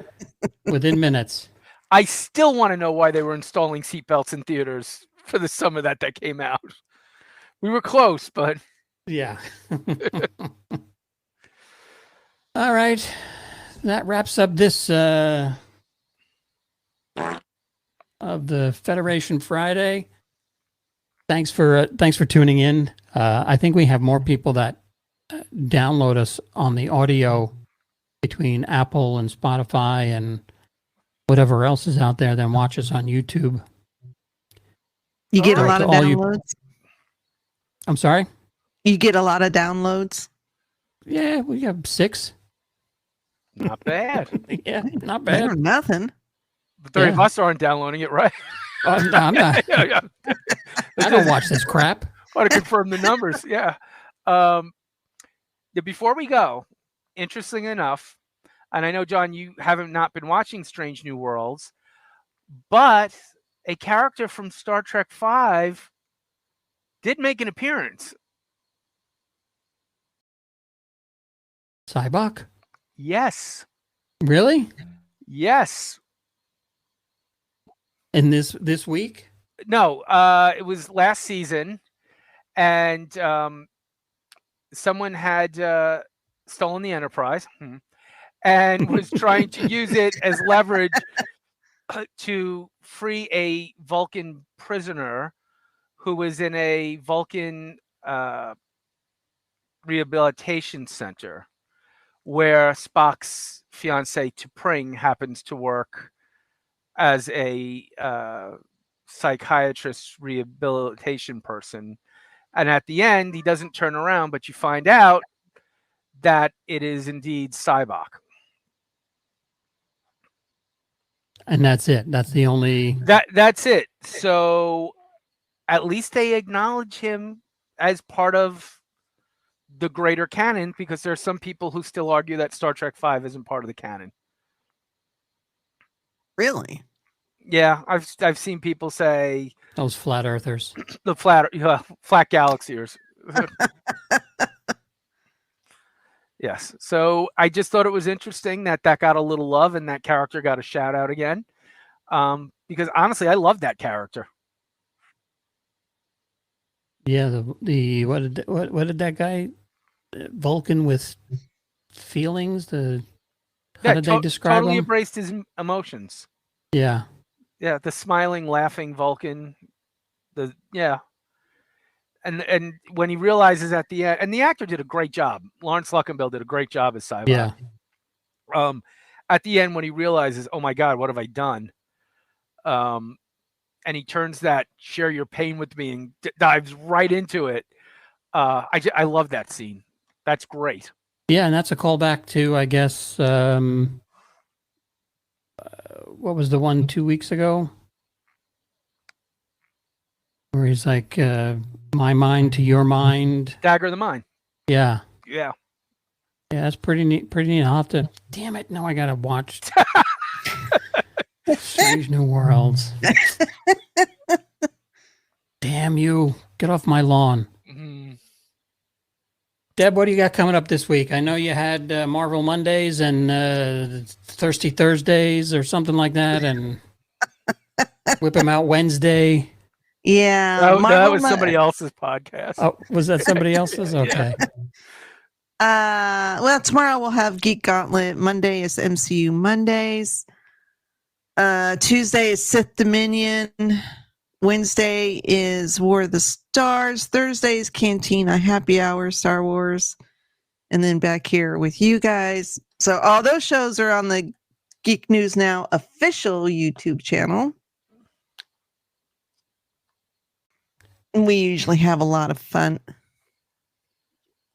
within minutes. I still want to know why they were installing seatbelts in theaters for the summer that came out. We were close, but... Yeah. All right. That wraps up this of the Federation Friday. Thanks for tuning in. I think we have more people that download us on the audio between Apple and Spotify and whatever else is out there than watch us on YouTube. You get a lot of downloads? I'm sorry? You get a lot of downloads? Yeah, we have 6. Not bad. Yeah, not Better bad. than nothing. The 3 of us aren't downloading it, right? I'm not. Yeah. I don't watch this crap. Want to confirm the numbers. Yeah. Before we go, interesting enough, and I know, John, you haven't not been watching Strange New Worlds, but a character from Star Trek V did make an appearance. Cyborg? Yes. Really? Yes. In this week? No, it was last season, and someone had stolen the Enterprise and was trying to use it as leverage to free a Vulcan prisoner who was in a Vulcan rehabilitation center where Spock's fiancée T'Pring happens to work as a psychiatrist rehabilitation person. And at the end, he doesn't turn around, but you find out that it is indeed Cyborg. And that's it. That's the only... That's it. So at least they acknowledge him as part of the greater canon, because there are some people who still argue that Star Trek V isn't part of the canon. Really? Yeah, I've seen people say those flat earthers, the flat galaxiers. Yes. So I just thought it was interesting that got a little love and that character got a shout out again. Because honestly, I love that character. Yeah. The what did that guy Vulcan with feelings? How did they describe totally him? Embraced his emotions. Yeah. Yeah, the smiling, laughing Vulcan. And when he realizes at the end, and the actor did a great job. Lawrence Luckenbill did a great job as Cyborg. Yeah. At the end, when he realizes, oh my God, what have I done? And he turns that "share your pain with me" and dives right into it. I love that scene. That's great. Yeah, and that's a callback to, I guess, what was the one 2 weeks ago? Where he's like, my mind to your mind. Dagger of the Mind. Yeah. Yeah. Yeah, that's pretty neat. I'll have to, damn it, now I gotta watch Strange New Worlds. Damn you. Get off my lawn. Mm-hmm. Deb, what do you got coming up this week? I know you had Marvel Mondays and Thirsty Thursdays or something like that, and Whip 'em Out Wednesday. Yeah. That was somebody else's podcast. Oh, was that somebody else's? Okay. Well, tomorrow we'll have Geek Gauntlet. Monday is MCU Mondays. Tuesday is Sith Dominion. Wednesday is War of the Stars. Thursday is Cantina Happy Hour, Star Wars. And then back here with you guys. So all those shows are on the Geek News Now official YouTube channel. And we usually have a lot of fun.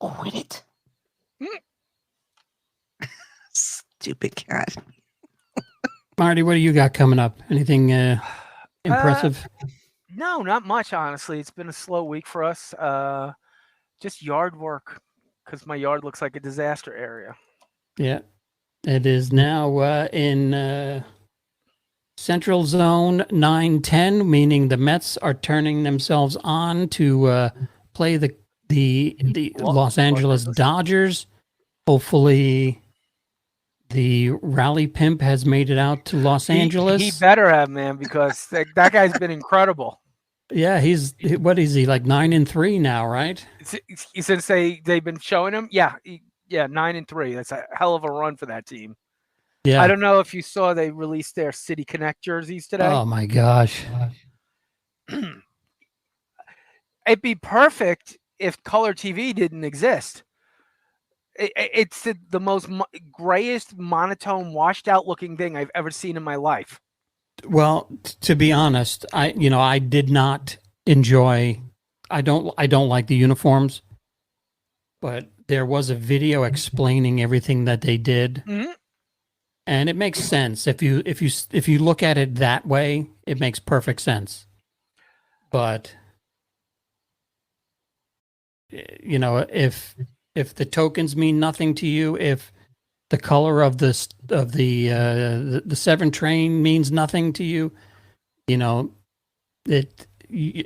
Quit it. Stupid cat. Marty, what do you got coming up? Anything impressive? No, not much, honestly. It's been a slow week for us. Just yard work, because my yard looks like a disaster area. Yeah. It is now in Central Zone 910, meaning the Mets are turning themselves on to play the Los Angeles Dodgers. Hopefully the rally pimp has made it out to Los Angeles. He better have, man, because that guy's been incredible. Yeah, what is he, like 9-3 now, right? Since they've been showing him, yeah, 9-3. That's a hell of a run for that team. Yeah, I don't know if you saw they released their City Connect jerseys today. Oh my gosh, it'd be perfect if color TV didn't exist. It's the most grayest, monotone, washed out looking thing I've ever seen in my life. Well, to be honest, I did not enjoy. I don't like the uniforms, but there was a video explaining everything that they did, and it makes sense if you look at it that way. It makes perfect sense. But if the tokens mean nothing to you, if the color of the 7 train means nothing to you,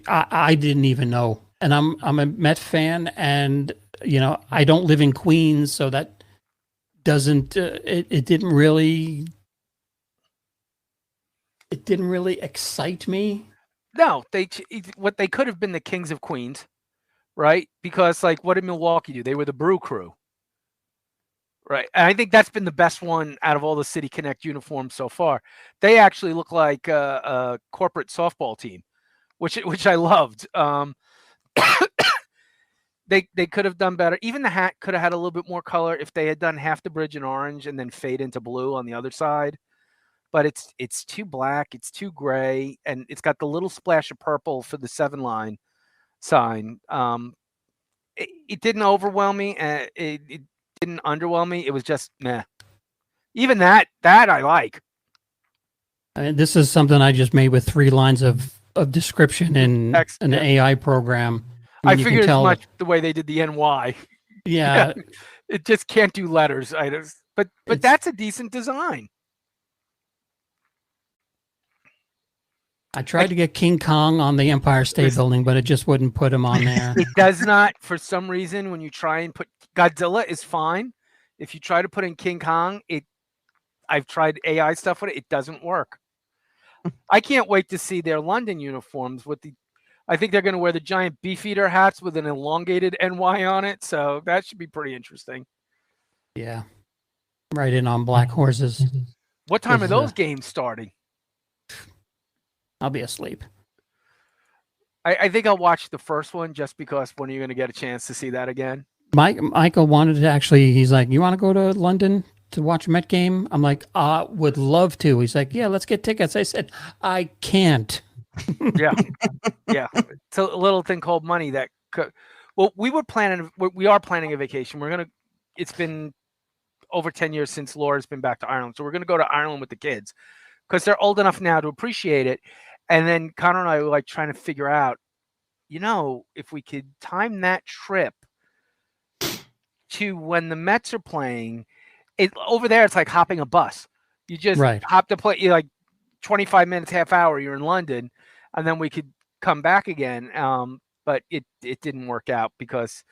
I didn't even know. And I'm a Met fan, and I don't live in Queens, so that doesn't it didn't really excite me. No, what they could have been the Kings of Queens. Right? Because, like, what did Milwaukee do? They were the Brew Crew. Right? And I think that's been the best one out of all the City Connect uniforms so far. They actually look like a corporate softball team, which I loved. They could have done better. Even the hat could have had a little bit more color if they had done half the bridge in orange and then fade into blue on the other side. But it's too black, it's too gray, and it's got the little splash of purple for the 7 line sign. It didn't overwhelm me, and it didn't underwhelm me. It was just meh. Even that I like. I mean, this is something I just made with 3 lines of description in an AI program. I figured as much the way they did the NY. Yeah. It just can't do letters. But that's a decent design. I tried to get King Kong on the Empire State Building, but it just wouldn't put him on there. It does not, for some reason, when you try and put Godzilla is fine. If you try to put in King Kong, I've tried AI stuff with it. It doesn't work. I can't wait to see their London uniforms I think they're going to wear the giant Beefeater hats with an elongated NY on it. So that should be pretty interesting. Yeah. Right in on black horses. What time are those games starting? I'll be asleep. I think I'll watch the first one just because when are you going to get a chance to see that again? Michael wanted to he's like, you want to go to London to watch a Met game? I'm like, would love to. He's like, yeah, let's get tickets. I said, I can't. Yeah. It's a little thing called money that we are planning a vacation. It's been over 10 years since Laura's been back to Ireland. So we're going to go to Ireland with the kids because they're old enough now to appreciate it. And then Connor and I were like trying to figure out, if we could time that trip to when the Mets are playing, over there, it's like hopping a bus. You just hop the plane, you're like 25 minutes, half hour, you're in London, and then we could come back again. But it didn't work out because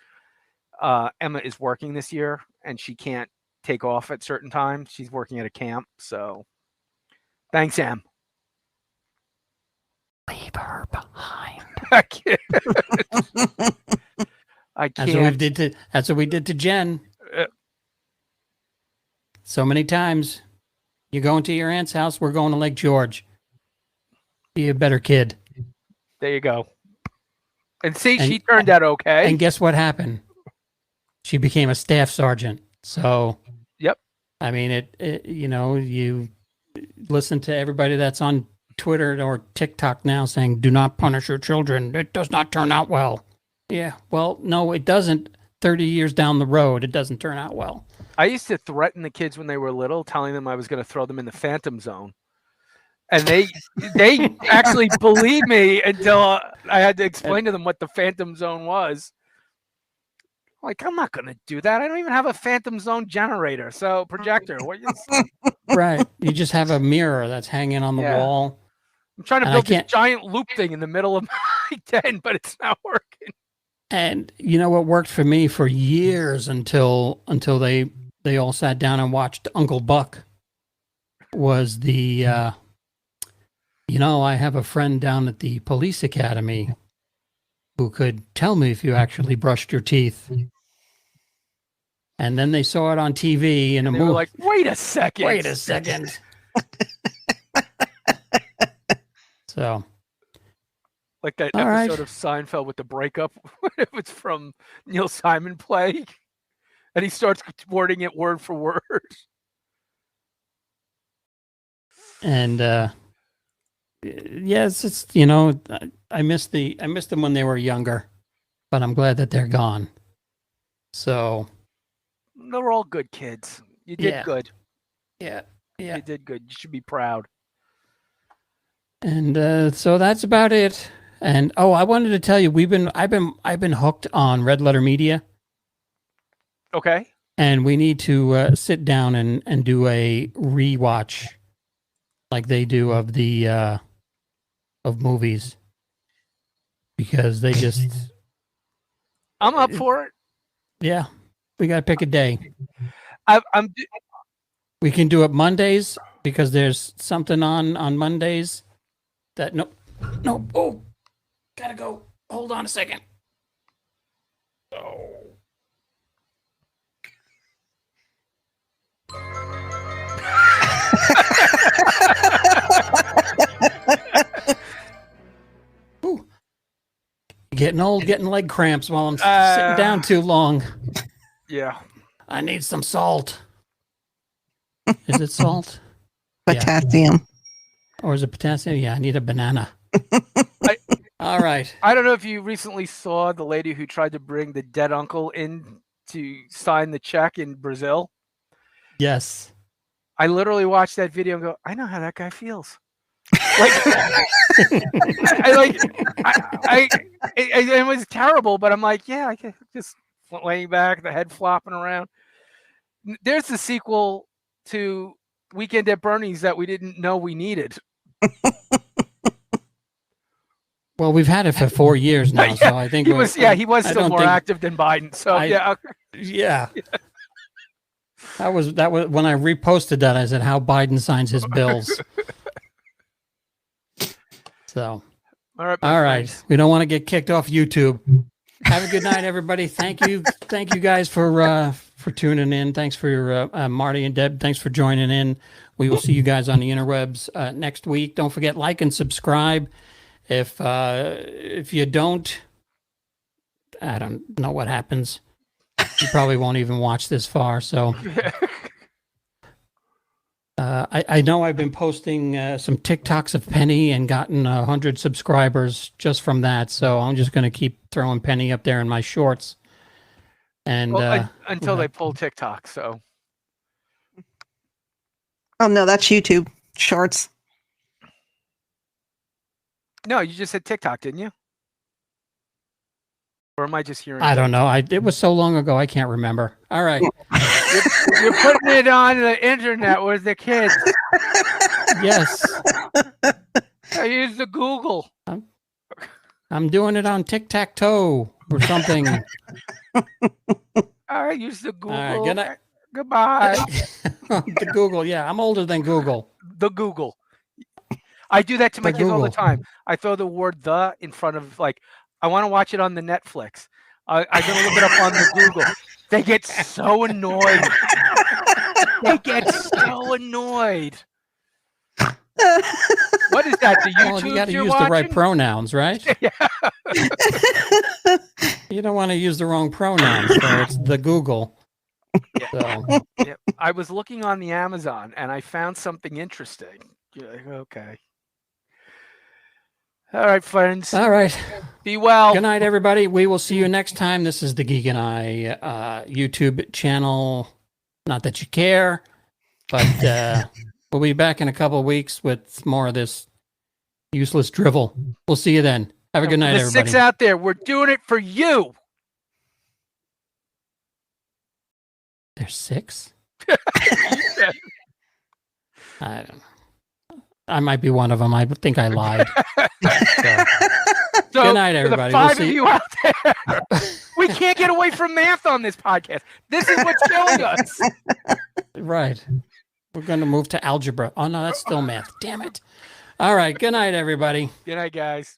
Emma is working this year and she can't take off at certain times. She's working at a camp. So thanks, Em. Leave her behind. I can't. I That's what we did to Jen. so many times. You're going to your aunt's house. We're going to Lake George. Be a better kid. There you go. And see, And- she turned out okay. And guess what happened? She became a staff sergeant. So, Yep. I mean, you listen to everybody that's on Twitter or TikTok now saying, do not punish your children. It does not turn out well. Yeah, well, no, it doesn't. 30 years down the road, it doesn't turn out well. I used to threaten the kids when they were little, telling them I was going to throw them in the Phantom Zone. And they actually believed me until I had to explain to them what the Phantom Zone was. Like, I'm not going to do that. I don't even have a Phantom Zone generator. So, projector. Right. You just have a mirror that's hanging on the wall. I'm trying to And build this giant loop thing in the middle of my den, but it's not working. And you know what worked for me for years until they all sat down and watched Uncle Buck was the, I have a friend down at the police academy who could tell me if you actually brushed your teeth. And then they saw it on TV in a movie. They were like, wait a second. Wait a second. So. Like that All episode right. of Seinfeld with the breakup. It was from Neil Simon play. And he starts wording it word for word. And yes, it's I missed them when they were younger, but I'm glad that they're gone. So They're all good kids. You did good. Yeah. You did good. You should be proud. And so that's about it. And I wanted to tell you, I've been hooked on Red Letter Media. Okay. And we need to sit down and do a rewatch like they do of the of movies, because they just I'm up for it. Yeah, we got to pick a day. I'm We can do it Mondays because there's something on Mondays that no, oh, gotta go. Hold on a second. Oh. Ooh. Getting old, getting leg cramps while I'm sitting down too long. Yeah. I need some salt. Is it salt? Potassium. Or is it potassium? Yeah, I need a banana. All right. I don't know if you recently saw the lady who tried to bring the dead uncle in to sign the check in Brazil. Yes. I literally watched that video and go, I know how that guy feels. Like, it was terrible, but I'm like, yeah, I can just laying back, the head flopping around. There's the sequel to Weekend at Bernie's that we didn't know we needed. Well, we've had it for 4 years now, so I think he was still more active than Biden. So yeah. That was when I reposted that. I said how Biden signs his bills. So, all right. We don't want to get kicked off YouTube. Have a good night, everybody. Thank you guys for tuning in. Thanks for Marty and Deb. Thanks for joining in. We will see you guys on the interwebs next week. Don't forget, like and subscribe. If you don't, I don't know what happens. You probably won't even watch this far. So I know I've been posting some TikToks of Penny and gotten 100 subscribers just from that. So I'm just going to keep throwing Penny up there in my shorts. And until they pull TikTok. So. Oh no, that's YouTube Shorts. No, you just said TikTok, didn't you? Or am I just hearing? I don't know. It was so long ago, I can't remember. All right. You're putting it on the internet with the kids. Yes. I use the Google. I'm doing it on Tic-Tac-Toe or something. I use the Google. All right, good night. Goodbye. The Google, yeah. I'm older than Google. The Google. I do that to my kids all the Google. time. I throw the word "the" in front of, like, I want to watch it on the Netflix. I'm going to look it up on the Google. They get so annoyed. I get so annoyed. What is that? The Well, YouTube you got to you're use watching? the right pronouns, right? Yeah. You don't want to use the wrong pronouns, so it's the Google. Yeah. So, Yeah. I was looking on the Amazon and I found something interesting. You're like, okay. All right, friends. all right. Be well. Good night, everybody. We will see you next time. This is the Geek and I YouTube channel. Not that you care, but we'll be back in a couple of weeks with more of this useless drivel. We'll see you then. Have a good night, the everybody. 6 out there, we're doing it for you. There's 6? I don't know. I might be one of them. I think I lied. So, Good night, for everybody. the We'll 5 see of you out there, we can't get away from math on this podcast. This is what's killing us. Right. We're going to move to algebra. Oh, no, that's still math. Damn it. All right. Good night, everybody. Good night, guys.